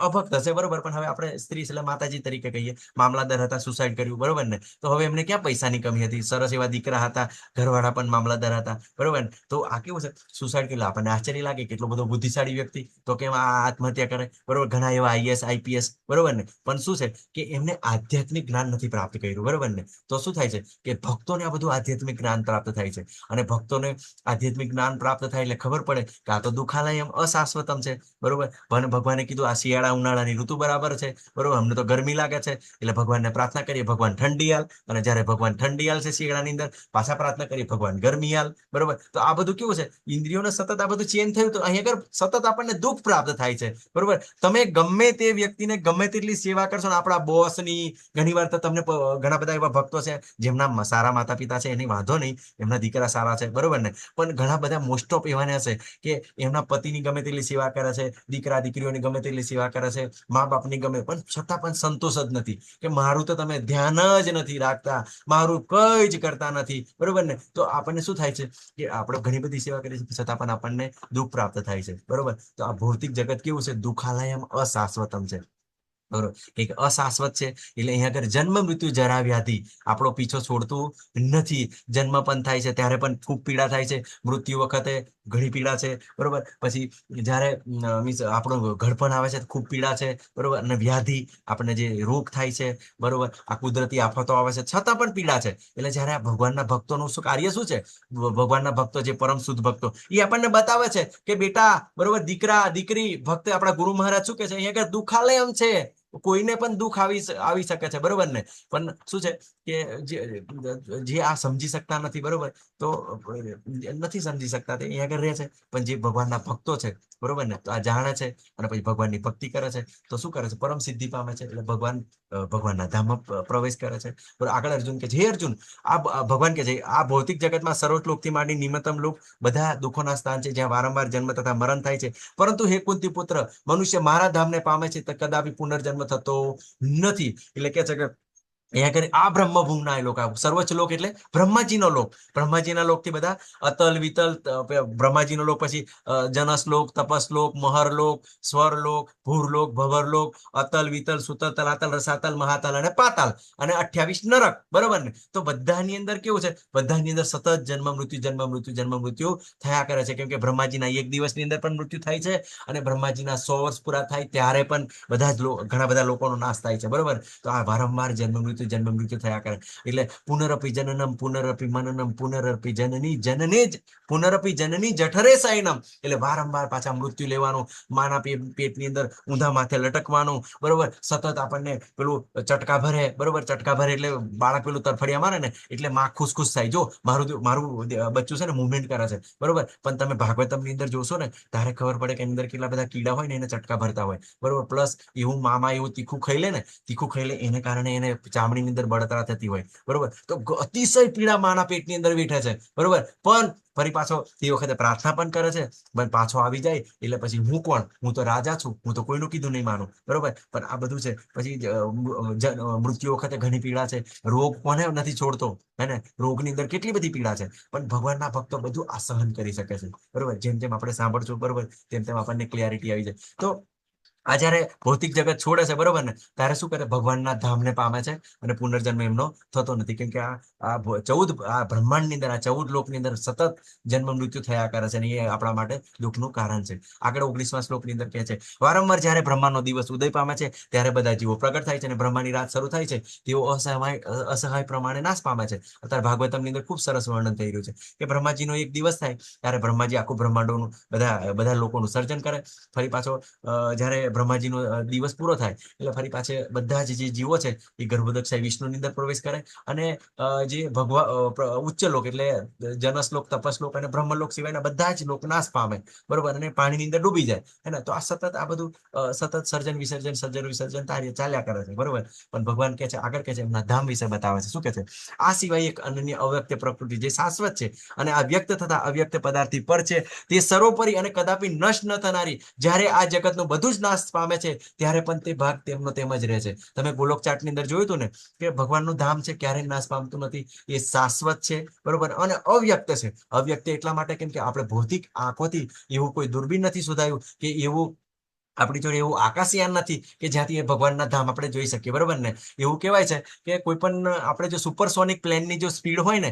અભક્ત હશે, બરોબર, પણ હવે આપણે સ્ત્રી એટલે માતાજી તરીકે કહીએ. મામલાદાર હતા, સુસાઇડ કર્યું, બરોબર ને. તો હવે એમને ક્યાં પૈસાની કમી હતી? સરસ એવા દીકરા હતા, ઘરવાળા પણ મામલાદાર હતા, બરોબર ને. તો આ કેવું છે, સુસાઇડ કેટલા આપણને આશ્ચર્ય લાગે, કેટલો બધો બુદ્ધિશાળી વ્યક્તિ તો કેમ આ આત્મહત્યા કરે, બરોબર. ઘણા એવા આઈએસ આઈપીએસ, બરોબર ને. પણ શું છે કે એમને આધ્યાત્મિક જ્ઞાન નથી પ્રાપ્ત કર્યું, બરોબર ને. તો શું થાય છે કે ભક્તોને આ બધું આધ્યાત્મિક જ્ઞાન પ્રાપ્ત થાય છે, અને ભક્તોને આધ્યાત્મિક જ્ઞાન પ્રાપ્ત થાય એટલે ખબર પડે કે આ તો દુઃખાલય એમ અશાશ્વતમ છે, બરોબર. અને ભગવાને કીધું આ શિયાળા ઉનાળાની ઋતુ બરાબર છે, બરોબર. અમને તો ગરમી લાગે છે એટલે ભગવાનને પ્રાર્થના કરીએ ભગવાન ઠંડી હાલ, અને જયારે ભગવાન ઠંડી હાલ છે શિયાળાની અંદર, પાછા પ્રાર્થના કરીએ ભગવાન ગરમી હાલ, બરોબર. તો આ બધું કેવું છે, ઇન્દ્રિયોને સતત આ બધું ચેન્જ થયું. તો અહીંયા આગળ સતત આપણને દુઃખ પ્રાપ્ત થાય છે, બરોબર. તમે ગમે તે વ્યક્તિને ગમે તેટલી સેવા કરશો ને, આપણા બોસની ઘણી વાર તો તમને ઘણા બધા એવા ભક્તો છે જેમના સારા માતા પિતા છે, એની વાંધો નહીં, એમના દીકરા સારા છે, બરોબર ને. પણ ઘણા બધા મોસ્ટ ઓફ એવાને હશે કે એમના પતિની ગમે તેટલી સેવા કરે છે, દીકરા દીકરીઓની ગમે તેટલી સેવા કરે છે, મા બાપની ગમે, પણ છતાં પણ સંતોષ જ નથી, કે મારું તો તમે ધ્યાન જ નથી રાખતા, મારું કઈ જ કરતા નથી, બરોબર ને. તો આપણને શું થાય છે કે આપણે ઘણી બધી સેવા કરીએ છીએ છતાં પણ આપણને દુઃખ પ્રાપ્ત થાય છે, બરોબર. તો આ ભૌતિક જગત કેવું છે, દુઃખાલયમ અશાશ્વતમ છે, બરોબર. એક અશાશ્વત છે એટલે અહીંયા આગળ જન્મ મૃત્યુ જરા વ્યાધિ આપણો પીછો છોડતું નથી. જન્મ પણ થાય છે ત્યારે પણ ખૂબ પીડા થાય છે, મૃત્યુ વખતે ઘણી પીડા છે, બરોબર. પછી જ્યારે મીન્સ આપણું ઘડપણ આવે છે ખૂબ પીડા છે, બરોબર. અને વ્યાધિ આપણને જે રોગ થાય છે, બરોબર, આ કુદરતી આફતો આવે છે છતાં પણ પીડા છે. એટલે જ્યારે આ ભગવાનના ભક્તોનું શું કાર્ય શું છે, ભગવાનના ભક્તો જે પરમ શુદ્ધ ભક્તો, એ આપણને બતાવે છે કે બેટા, બરોબર, દીકરા દીકરી, ભક્ત આપણા ગુરુ મહારાજ શું કે છે, અહીંયા આગળ દુઃખાલયમ છે, કોઈને પણ દુઃખ આવી શકે છે, બરોબર ને. પણ શું છે કે જે આ સમજી શકતા નથી, બરોબર, તો નથી સમજી શકતા તે અહીંયા આગળ રહે છે. પણ જે ભગવાનના ભક્તો છે, બરોબર ને, તો આ જાણે છે અને પછી ભગવાનની ભક્તિ કરે છે, તો શું કરે છે, પરમ સિદ્ધિ પામે છે. એટલે ભગવાનના ધામમાં પ્રવેશ કરે છે. આગળ અર્જુન કે હે અર્જુન, આ ભગવાન કે છે આ ભૌતિક જગતમાં સર્વલોકથી માંડી નિમ્નતમ લોક બધા દુઃખોના સ્થાન છે, જ્યાં વારંવાર જન્મ તથા મરણ થાય છે. પરંતુ હે કુંતી પુત્ર, મનુષ્ય મારા ધામને પામે છે તો કદાપી પુનર્જન્મ થતો નથી. એટલે કે છે કે અહીંયા કરી આ બ્રહ્મભૂમના લોક, સર્વોચ્ચ લોક એટલે બ્રહ્માજીનો લોક. બ્રહ્માજીના લોકથી બધા અતલ વિતલ, બ્રહ્માજીનો લોક, પછી જનસલોક, તપસલોક, મહરલોક, સ્વરલોક, ભૂરલોક, ભવરલોક, અતલ વિતલ, સુતલ, તલાતલ, રસાતલ, મહાતલ અને પાતાલ, અને 28 નરક, બરોબર ને. તો બધાની અંદર કેવું છે, બધાની અંદર સતત જન્મ મૃત્યુ થયા કરે છે. કેમ કે બ્રહ્માજીના એક દિવસની અંદર પણ મૃત્યુ થાય છે, અને બ્રહ્માજીના 100 વર્ષ પૂરા થાય ત્યારે પણ ઘણા બધા લોકોનો નાશ થાય છે, બરોબર. તો આ વારંવાર જન્મ મૃત્યુ જન્મ મૃત્યુ થયા કરે. એટલે પુનરપી જનનમ પુનરપી મનનમ પુનરપી જનની જનને જ પુનરપી જનની જઠરે શયનમ. એટલે વારંવાર પાછા મૃત્યુ લેવાનું, માના પેટની અંદર ઊંધા માથે લટકવાનું, બરોબર. સતત આપણને પેલું ચટકા ભરે, બરોબર. ચટકા ભરે એટલે બાળક પેલું તરફડિયા મારે ને એટલે માં ખુશ થાય, જો મારું બચ્ચું છે ને મુવમેન્ટ કરે છે, બરોબર. પણ તમે ભાગવતમ ની અંદર જોશો ને ત્યારે ખબર પડે કે એની અંદર કેટલા બધા કીડા હોય ને એને ચટકા ભરતા હોય, બરોબર. પ્લસ એવું મામા એવું તીખું ખાઈ લે ને, તીખું ખાઈ લે એને કારણે એને ચામડીની અંદર બળતરા થતી હોય, બરોબર. તો અતિશય પીડા માના પેટની અંદર બેઠે છે, બરોબર. પણ ફરી પાછો તે વખતે પ્રાર્થના પણ કરે છે, પણ પાછો આવી જાય એટલે પછી હું કોણ, હું તો રાજા છું, હું તો કોઈનું કીધું નહીં માનું, બરોબર. પણ આ બધું છે. પછી મૃત્યુ વખતે ઘણી પીડા છે. રોગ કોને નથી છોડતો, હે ને. રોગની અંદર કેટલી બધી પીડા છે, પણ ભગવાનના ભક્તો બધું આ સહન કરી શકે છે, બરોબર. જેમ જેમ આપણે સાંભળશું, બરોબર, તેમ તેમ આપણને ક્લિયરિટી આવી જાય. તો આ જયારે ભૌતિક જગત છોડે છે, બરોબર ને, ત્યારે શું કરે, ભગવાનના ધામને પામે છે અને પુનર્જન્મ એમનો થતો નથી. કેમ કે આ બ્રહ્માંડની અંદર, આ 14 લોકની અંદર સતત જન્મ મૃત્યુ થયા કરે છે અને એ આપણા માટે દુઃખનું કારણ છે. આગળ 19મા શ્લોકની અંદર કહે છે, વારંવાર જ્યારે બ્રહ્માનો દિવસ ઉદય પામે છે ત્યારે બધા જીવો પ્રગટ થાય છે અને બ્રહ્માની રાત શરૂ થાય છે તેઓ અસહાય પ્રમાણે નાશ પામે છે. અત્યારે ભાગવતમની અંદર ખૂબ સરસ વર્ણન થઈ રહ્યું છે કે બ્રહ્માજીનો એક દિવસ થાય ત્યારે બ્રહ્માજી આખું બ્રહ્માંડોનું બધા લોકોનું સર્જન કરે. ફરી પાછો જ્યારે બ્રહ્માજીનો દિવસ પૂરો થાય એટલે ફરી પાછે બધા જ જે જીવો છે એ ગર્ભોદક્ષાય વિષ્ણુની અંદર પ્રવેશ કરે અને જે ઉચ્ચ લોક એટલે જનસલોક, તપસલોક અને બ્રહ્મલોક સિવાયના બધા જ લોક નાશ પામે, બરોબર. અને પાણીની અંદર ડૂબી જાય, હે ને. તો આ બધું સતત સર્જન વિસર્જન ચાલ્યા કરે છે, બરોબર. પણ ભગવાન કહે છે, આગળ કહે છે, એમના ધામ વિશે બતાવે છે. શું કહે છે? આ સિવાય એક અનન્ય અવ્યક્ત પ્રકૃતિ જે શાશ્વત છે અને આ વ્યક્ત થતા અવ્યક્ત પદાર્થથી પર છે, તે સર્વોપરી અને કદાપી નષ્ટ ન થનારી. જ્યારે આ જગતનું બધું જ નાશ પામે છે ત્યારે પણ તે ભાગ તેમનો તેમ જ રહે છે. તમે ગોલોક ચાર્ટની અંદર જોયું હતું ને કે ભગવાનનું ધામ છે, ક્યારેય નાશ પામતું નથી, એ શાશ્વત છે, બરોબર. અને અવ્યક્ત છે. અવ્યક્ત એટલા માટે કેમ કે આપણે ભૌતિક આંખોથી એવું કોઈ દૂરબીન નથી શોધાયું કે એવું આપણી જોડે એવું આકાશયાન નથી કે જ્યાંથી એ ભગવાનના ધામ આપણે જોઈ શકીએ, બરોબર ને. એવું કહેવાય છે કે કોઈ પણ આપણે જો સુપરસોનિક પ્લેનની જો સ્પીડ હોય ને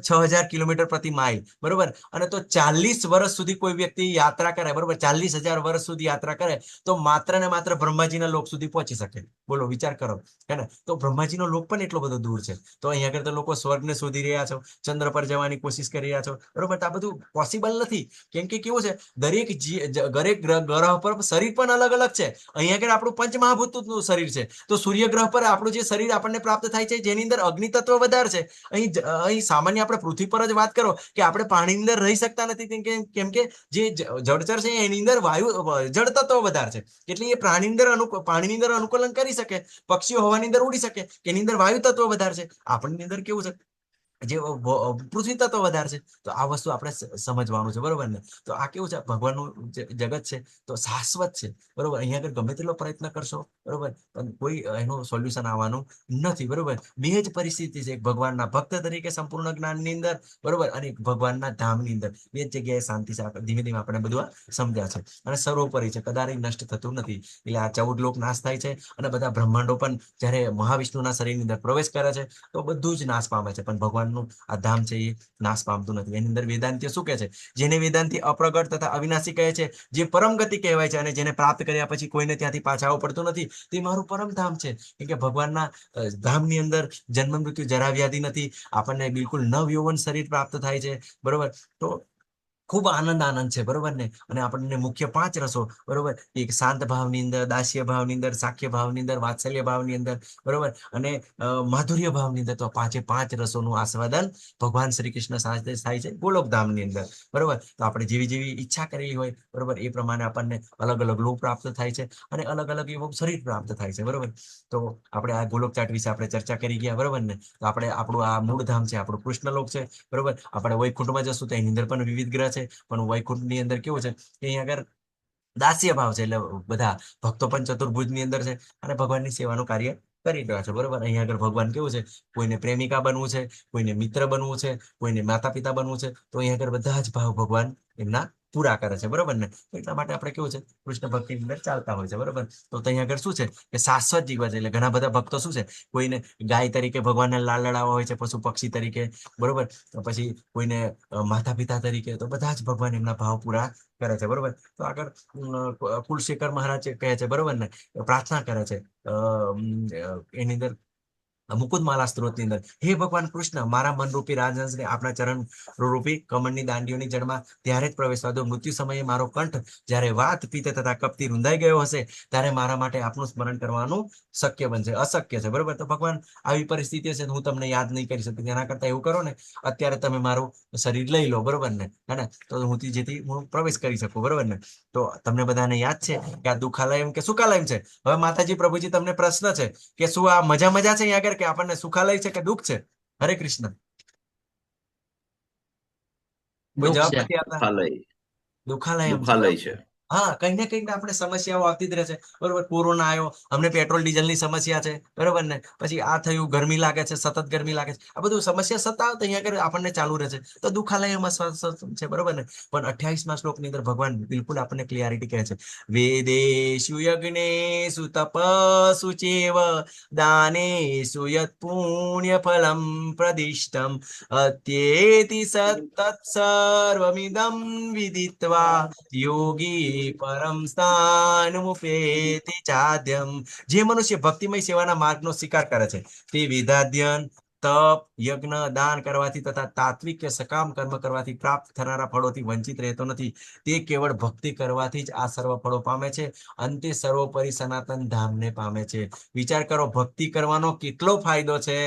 6000 કિલોમીટર પ્રતિ માઇલ, બરોબર, અને તો 40 વર્ષ સુધી કોઈ વ્યક્તિ યાત્રા કરે, બરોબર, 40,000 વર્ષ સુધી યાત્રા કરે તો માત્ર ને માત્ર બ્રહ્માજીના લોક સુધી પહોંચી શકે. બોલો, વિચાર કરો, હે ને. તો બ્રહ્માજીનો લોક પણ એટલો બધો દૂર છે. તો અહીંયા આગળ તો લોકો સ્વર્ગને શોધી રહ્યા છો, ચંદ્ર પર જવાની કોશિશ કરી રહ્યા છો, બરોબર. આ બધું પોસિબલ નથી. કેમ કે કેવું છે, દરેક ગ્રહ પર શરીર પણ અલગ અલગ છે. અહીંયા આગળ આપણું પંચમહાભૂતનું શરીર છે, તો સૂર્ય ગ્રહ પર આપણું જે શરીર આપણને પ્રાપ્ત થાય છે જેની અંદર અગ્નિ તત્વ વધારે છે. અહીં સામાન્ય આપણે પૃથ્વી પર જ વાત કરો કે આપણે પાણીની અંદર રહી શકતા નથી, કેમ કે જે જળચર છે એની અંદર જળ તત્વ વધારે છે. એટલે એ પાણીની અંદર અનુકૂલન કરી શકે, પક્ષીઓ હવાની અંદર ઉડી શકે, એની અંદર વાયુ તત્વ વધારે છે. આપણની અંદર કેવું છે, જે પૃથ્વી તત્વ વધારે છે. તો આ વસ્તુ આપણે સમજવાનું છે, બરોબર ને. તો આ કેવું છે, ભગવાનનું જગત છે તો શાશ્વત છે, બરોબર. અહીંયા આગળ ગમે તેટલો પ્રયત્ન કરશો, બરોબર, પણ કોઈ એનું સોલ્યુશન આવવાનું નથી, બરોબર. બે જ પરિસ્થિતિ છે, એક ભગવાનના ભક્ત તરીકે સંપૂર્ણ જ્ઞાનની અંદર, બરોબર, અને એક ભગવાનના ધામની અંદર. બે જ જગ્યાએ શાંતિ છે. ધીમે ધીમે આપણે બધું સમજ્યા છે અને સર્વોપરી છે, કદાચ નષ્ટ થતું નથી. એટલે આ 14 લોક નાશ થાય છે અને બધા બ્રહ્માંડો પણ જ્યારે મહાવિષ્ણુના શરીરની અંદર પ્રવેશ કરે છે તો બધું જ નાશ પામે છે. પણ ભગવાનનું આ ધામ છે એ નાશ પામતું નથી. એની અંદર વેદાંતિઓ શું કહે છે? જેને વેદાંતિ અપ્રગટ તથા અવિનાશી કહે છે, જે પરમ ગતિ કહેવાય છે અને જેને પ્રાપ્ત કર્યા પછી કોઈને ત્યાંથી પાછા આવવું પડતું નથી, તે મારું પરમ ધામ છે. કેમ કે ભગવાનના ધામની અંદર જન્મ મૃત્યુ જરા વ્યાધિ નથી. આપણને બિલકુલ નવયૌવન શરીર પ્રાપ્ત થાય છે, બરોબર. તો ખૂબ આનંદ છે, બરોબર ને. અને આપણને મુખ્ય 5 રસો, બરોબર, એક શાંત ભાવની અંદર, દાસ્ય ભાવની અંદર, સાખ્ય ભાવની અંદર, વાત્સલ્ય ભાવની અંદર, બરોબર, અને માધુર્ય ભાવની અંદર. તો 5 રસોનું આસ્વાદન ભગવાન શ્રી કૃષ્ણ સાથે થાય છે ગોલોકધામની અંદર, બરોબર. તો આપણે જેવી ઈચ્છા કરેલી હોય, બરોબર, એ પ્રમાણે આપણને અલગ અલગ લોક પ્રાપ્ત થાય છે અને અલગ અલગ એવું શરીર પ્રાપ્ત થાય છે, બરોબર. તો આપણે આ ગોલોક ચાટ વિશે આપણે ચર્ચા કરી ગયા, બરોબર ને. તો આપણું આ મૂળ ધામ છે, આપણું કૃષ્ણલોક છે, બરોબર. આપણે વૈકુંઠમાં જશું તો એની અંદર પણ વિવિધ ગ્રહ છે, પણ વૈકુંઠની અંદર કેવું છે કે અહીંયા આગળ દાસ્ય ભાવ છે, એટલે બધા ભક્તો પણ ચતુર્ભુજની અંદર છે અને ભગવાનની સેવાનું કાર્ય કરી રહ્યા છે, બરોબર. અહીંયા આગળ ભગવાન કેવું છે, કોઈને પ્રેમિકા બનવું છે, કોઈને મિત્ર બનવું છે, કોઈને માતા પિતા બનવું છે, તો અહીંયા આગળ બધા જ ભાવ ભગવાન એમના પૂરા કરે છે, બરોબર ને. એટલા માટે આપણે કેવું છે, કૃષ્ણ ભક્તિની અંદર ચાલતા હોય છે, બરોબર. તો અહીંયા આગળ શું છે કે શાશ્વત જીવન છે. એટલે ઘણા બધા ભક્તો શું છે, કોઈને ગાય તરીકે ભગવાનને લાલ લડાવવા હોય છે, પશુ પક્ષી તરીકે, બરોબર, પછી કોઈને માતા પિતા તરીકે. તો બધા જ ભગવાન એમના ભાવ પૂરા કરે છે, બરોબર. તો આગળ કુલશેખર મહારાજ કહે છે, બરોબર ને, પ્રાર્થના કરે છે એની અંદર મુકુદમાલા સ્ત્રોતની અંદર, હે ભગવાન કૃષ્ણ, મારા મનરૂપી રાજહંસને આપણા ચરણ રૂપી કમળની દાંડીઓની જળમાં ત્યારે જ પ્રવેશવા દો. મૃત્યુ સમયે મારો કંઠ જ્યારે વાત પિત્ત તથા કપથી રૂંધાઈ ગયો હશે ત્યારે મારા માટે આપનું સ્મરણ કરવાનું શક્ય બનશે, અશક્ય છે. બરોબર. તો ભગવાન આવી પરિસ્થિતિ હશે હું તમને યાદ નહીં કરી શકું. એના કરતા એવું કરો ને, અત્યારે તમે મારું શરીર લઈ લો, બરોબર ને, હે ને, તો જેથી હું પ્રવેશ કરી શકું, બરોબર ને. તો તમને બધાને યાદ છે કે આ દુઃખાલયમ કે સુખાલયમ છે. હવે માતાજી પ્રભુજી તમને પ્રશ્ન છે કે શું આ મજા છે અહીંયા આગળ, કે આપણને સુખાલય છે કે દુઃખ છે? હરે કૃષ્ણ. કોઈ દુઃખ જવાબ છે. નથી આપતા? દુઃખાલય દુઃખાલયમ છે. દુઃખાલય છે. હા, કઈ ને કઈ આપણે સમસ્યાઓ આવતી જ રહે છે, બરોબર. કોરોના આવ્યો, અમને પેટ્રોલ ડીઝલ ની સમસ્યા છે, બરોબર ને. પછી આ થયું, ગરમી લાગે છે, સતત ગરમી લાગે છે, આ બધું સમસ્યા સતાવ અહીંયા આગળ આપણને ચાલુ રહે છે. તો દુઃખાલયમાં છે, બરોબર ને. પણ 28મા શ્લોકની અંદર ભગવાન બિલકુલ આપણને ક્લિયરિટી કહે છે, વેદેશુ યજ્ઞેષુ તપસુ ચેવ દાનેષુ યત પુણ્ય ફલમ પ્રદિષ્ટમ અત્યેતિ સતત સર્વમિદમ વિદિત્વા યોગી પરમ સ્થાનમુપેતિ ચાદ્યમ. જે મનુષ્ય ભક્તિમય સેવાના માર્ગનો સ્વીકાર કરે છે તે વિધાધ્યન, તપ, યજ્ઞ, દાન કરવાથી તથા તાત્વિક કે સકામ કર્મ કરવાથી પ્રાપ્ત થનારા ફળોથી વંચિત રહેતો નથી. તે કેવળ ભક્તિ કરવાથી જ આ સર્વ ફળો પામે છે, અંતે સર્વોપરી સનાતન ધામને પામે છે. વિચાર કરો, ભક્તિ કરવાનો કેટલો ફાયદો છે,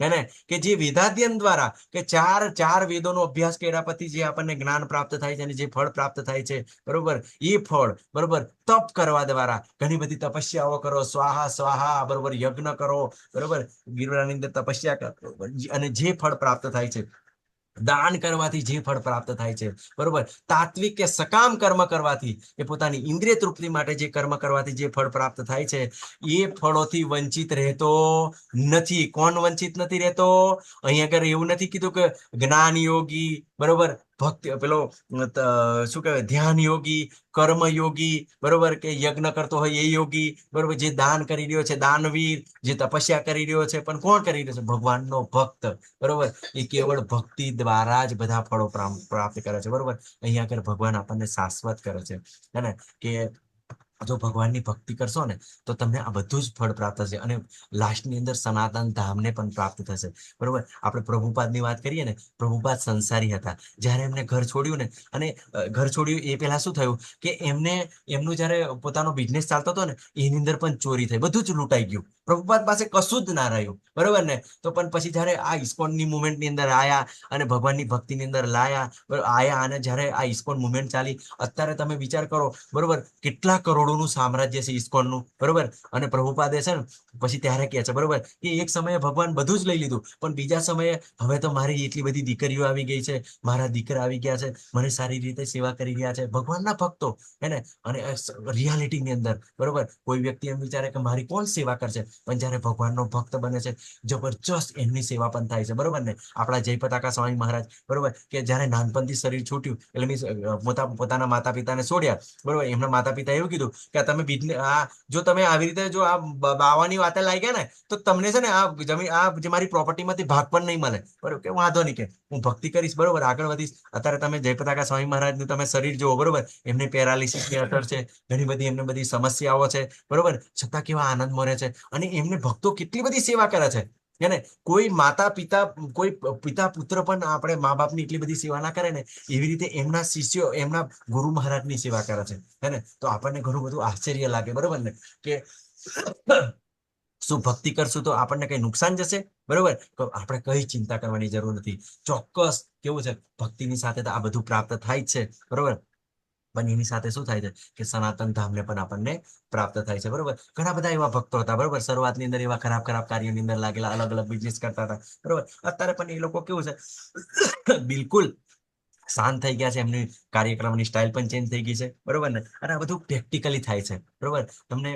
હેને. કે જે વેદાધ્યન દ્વારા કે ચાર વેદોનો અભ્યાસ કર્યા પછી જે આપણને જ્ઞાન પ્રાપ્ત થાય છે અને જે ફળ પ્રાપ્ત થાય છે, બરોબર, એ ફળ, બરોબર, તપ કરવા દ્વારા ઘણી બધી તપસ્યાઓ કરો, સ્વાહા સ્વાહા, બરોબર, યજ્ઞ કરો, બરોબર, ગિરનારની અંદર તપસ્યા કરો અને જે ફળ પ્રાપ્ત થાય છે, દાન કરવાથી જે ફળ પ્રાપ્ત થાય છે, બરોબર, તાત્વિક કે સકામ કર્મ કરવાથી, એ પોતાની ઇન્દ્રિય તૃપ્તિ માટે જે કર્મ કરવાથી જે ફળ પ્રાપ્ત થાય છે, એ ફળોથી વંચિત રહેતો નથી. કોણ વંચિત નથી રહેતો? અહીંયા આગળ એવું નથી કીધું કે જ્ઞાન યોગી, બરોબર, ભક્તિ, પેલો શું કહેવાય, ધ્યાન યોગી, કર્મ યોગી, બરોબર, કે યજ્ઞ કરતો હોય એ યોગી, બરોબર, જે દાન કરી રહ્યો છે દાનવીર, જે તપસ્યા કરી રહ્યો છે, પણ કોણ કરી રહ્યો છે? ભગવાનનો ભક્ત, બરોબર. એ કેવળ ભક્તિ દ્વારા જ બધા ફળો પ્રાપ્ત કરે છે, બરોબર. અહીંયા આગળ ભગવાન આપણને શાશ્વત કરે છે, હે ને, કે જો ભગવાનની ભક્તિ કરશો ને તો તમને આ બધું જ ફળ પ્રાપ્ત થશે અને લાસ્ટની અંદર સનાતન ધામને પણ પ્રાપ્ત થશે, બરોબર. આપણે પ્રભુપાદની વાત કરીએ ને, પ્રભુપાદ સંસારી હતા. જ્યારે એમને ઘર છોડ્યું ને, અને ઘર છોડ્યું એ પહેલા શું થયું કે એમનું જ્યારે પોતાનો બિઝનેસ ચાલતો હતો ને, એની અંદર પણ ચોરી થઈ, બધું જ લૂંટાઈ ગયું. પ્રભુપાદ પાસે કશું જ ના રહ્યું, બરોબર ને. તો પણ પછી જ્યારે આ ઇસ્કોનની મુવમેન્ટની અંદર આયા અને ભગવાનની ભક્તિની અંદર આયા અને જ્યારે આ ઇસ્કોન મુવમેન્ટ ચાલી, અત્યારે તમે વિચાર કરો, બરોબર, કેટલા કરોડોનું સામ્રાજ્ય છે ઇસ્કોનનું, બરોબર. અને પ્રભુપાદે છે ને પછી ત્યારે કહે છે, બરોબર, કે એક સમયે ભગવાન બધું જ લઈ લીધું, પણ બીજા સમયે હવે તો મારી એટલી બધી દીકરીઓ આવી ગઈ છે, મારા દીકરા આવી ગયા છે, મને સારી રીતે સેવા કરી રહ્યા છે, ભગવાનના ભક્તો, હે ને. અને રિયાલિટીની અંદર, બરોબર, કોઈ વ્યક્તિ એમ વિચારે કે મારી કોણ સેવા કરશે, પણ જ્યારે ભગવાનનો ભક્ત બને છે, જબરજસ્ત એમની સેવા પણ થાય છે, બરોબર ને. આપણા જયપતાકા સ્વામી મહારાજ, બરોબર, કે જ્યારે નાનપણથી શરીર છૂટ્યું એટલે મીન્સ પોતાના માતા પિતાને છોડ્યા, બરોબર, એમના માતા પિતા એવું કીધું કે તમે જો તમે આવી રીતે જો આ બાવાની વાતે લાગ્યા ને તો તમને છે ને આ જમીન, આ જે મારી પ્રોપર્ટીમાંથી ભાગ પણ નહીં મળે, બરોબર. કે વાંધો નહીં, કે હું ભક્તિ કરીશ, બરોબર, આગળ વધીશ. અત્યારે તમે જયપતાકા સ્વામી મહારાજનું તમે શરીર જુઓ, બરોબર, એમને પેરાલિસિસની અસર છે, ઘણી બધી એમને બધી સમસ્યાઓ છે, બરોબર, છતાં કેવા આનંદ મળે છે. અને એમને ભક્તો કેટલી બધી સેવા કરે છે, ને કોઈ માતા પિતા, કોઈ પિતા પુત્ર પણ આપણે મા બાપની એટલી બધી સેવા ના કરે ને, એવી રીતે એમના શિષ્યો એમના ગુરુ મહારાજની સેવા કરે છે, હે ને. તો આપણને ઘણું બધું આશ્ચર્ય લાગે, બરોબર ને, કે શું ભક્તિ કરશું તો આપણને કઈ નુકસાન જશે, બરોબર. તો આપણે કઈ ચિંતા કરવાની જરૂર નથી. ચોક્કસ કેવું છે, ભક્તિની સાથે તો આ બધું પ્રાપ્ત થાય જ છે, બરોબર. પણ એની સાથે શું થાય છે કે સનાતન ધામને પણ આપણને પ્રાપ્ત થાય છે, બરોબર. ઘણા બધા એવા ભક્તો હતા, બરોબર, શરૂઆતની અંદર એવા ખરાબ કાર્યોની અંદર લાગેલા, અલગ અલગ બિઝનેસ કરતા હતા, બરોબર. અત્યારે પણ એ લોકો કેવું છે, બિલકુલ શાંત થઈ ગયા છે, એમની કાર્યક્રમની સ્ટાઇલ પણ ચેન્જ થઈ ગઈ છે, બરોબર ને. અને આ બધું પ્રેક્ટિકલી થાય છે, બરોબર. તમને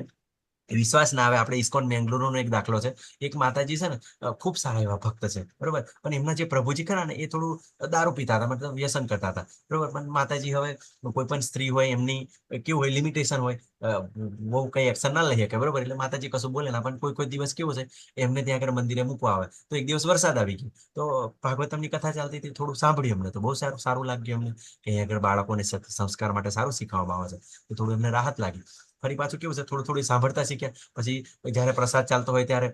વિશ્વાસ ના આવે, આપણે ઇસ્કોન બેંગ્લોરનો એક દાખલો છે. એક માતાજી છે ને, ખૂબ સારા એવા ભક્ત છે, બરોબર, પણ એમના જે પ્રભુજી ખરા ને એ થોડું દારૂ પીતા હતા, મતલબ વ્યસન કરતા હતા, બરોબર. પણ માતાજી હવે કોઈ પણ સ્ત્રી હોય એમની કેવું હોય, લિમિટેશન હોય, બહુ કઈ એક્શન ના લઈ શકે, બરોબર. એટલે માતાજી કશું બોલે ના, પણ કોઈ દિવસ કેવું છે, એમને ત્યાં આગળ મંદિરે મૂકવા આવે તો એક દિવસ વરસાદ આવી ગયો, તો ભાગવતમની કથા ચાલતી હતી, થોડું સાંભળ્યું એમને, તો બહુ સારું લાગ્યું એમને, કે અહીંયા આગળ બાળકોને સંસ્કાર માટે સારું શીખવામાં આવે છે, તો થોડું એમને રાહત લાગી. ફરી પાછું કેવું છે, થોડું સાંભળતા શીખ્યા. પછી જયારે પ્રસાદ ચાલતો હોય ત્યારે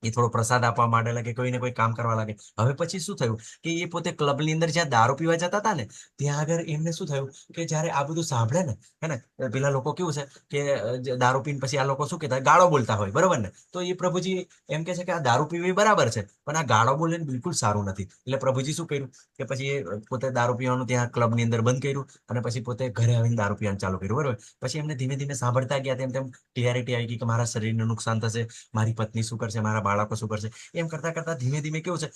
એ થોડો પ્રસાદ આપવા માટે લાગે, કોઈને કોઈ કામ કરવા લાગે. હવે પછી શું થયું કે એ પોતે ક્લબની અંદર જ્યાં દારૂ પીવા જતા હતા ને, ત્યાં આગળ એમને શું થયું કે જ્યારે આ બધું સાંભળે ને, હે ને, પેલા લોકો કેવું છે કે જે દારૂ પીને પછી આ લોકો શું કહેતા, ગાળો બોલતા હોય, બરોબર ને. તો એ પ્રભુજી એમ કે છે કે આ દારૂ પીવી બરાબર છે, પણ આ ગાળો બોલે બિલકુલ સારું નથી. એટલે પ્રભુજી શું કર્યું કે પછી એ પોતે દારૂ પીવાનું ત્યાં ક્લબની અંદર બંધ કર્યું, અને પછી પોતે ઘરે આવીને દારૂ પીવાનું ચાલુ કર્યું, બરોબર. પછી એમને ધીમે ધીમે સાંભળતા ગયા, તેમ તેમ ક્લિયરિટી આવી ગઈ કે મારા શરીરને નુકસાન થશે, મારી પત્ની શું કરશે, મારા બાળકો શું કરશે. એમ કરતા કરતા ધીમે ધીમે કેવું છે,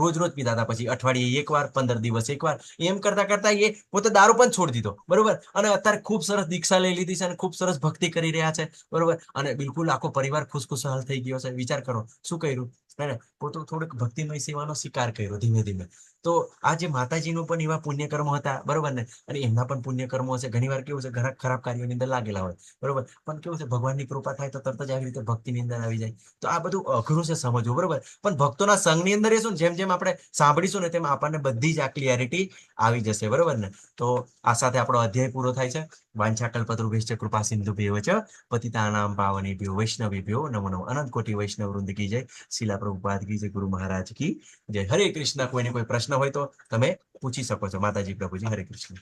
રોજ રોજ પીતા હતા. પછી અઠવાડિયે એકવાર, 15 દિવસ એકવાર, એમ કરતા કરતા એ પોતે દારૂ પણ છોડી દીધો, બરોબર. અને અત્યારે ખૂબ સરસ દીક્ષા લઈ લીધી છે અને ખૂબ સરસ ભક્તિ કરી રહ્યા છે, બરોબર. અને બિલકુલ આખો પરિવાર ખુશખુશાલ થઈ ગયો છે. વિચાર કરો શું કર્યું, હે ને, પોતે થોડુંક ભક્તિમય સેવાનો સ્વીકાર કર્યો ધીમે ધીમે. તો આ જે માતાજીનું પણ એવા પુણ્યકર્મો હતા, બરોબર ને, અને એમના પણ પુણ્યકર્મો હશે. ઘણી વાર કેવું છે, ઘણા ખરાબ કાર્યોની અંદર લાગેલા હોય, બરોબર, પણ કેવું છે, ભગવાનની કૃપા થાય તો તરત જ આવી રીતે ભક્તિની અંદર આવી જાય. તો આ બધું અઘરું છે સમજવું, બરોબર. પણ ભક્તોના સંઘની અંદર એ શું, જેમ જેમ આપણે સાંભળીશું ને તેમ આપણને બધી જ આ ક્લિયરિટી આવી જશે, બરોબર ને. તો આ સાથે આપણો અધ્યાય પૂરો થાય છે. વાંછાકલ્પતરુભ્યશ્ચ કૃપા સિંધુભ્યેવ ચ પતિતાનાં પાવનેભ્યો વૈષ્ણવેભ્યો નમો નમઃ. અનંત કોટી વૈષ્ણવ વૃંદ કી જય. શીલા પ્રભુપાદ કી જય. ગુરુ મહારાજ કી જય. હરે કૃષ્ણ. કોઈને કોઈ પ્રશ્ન હોય તો તમે પૂછી શકો છો. માતાજી પ્રભુજી, હરે કૃષ્ણ.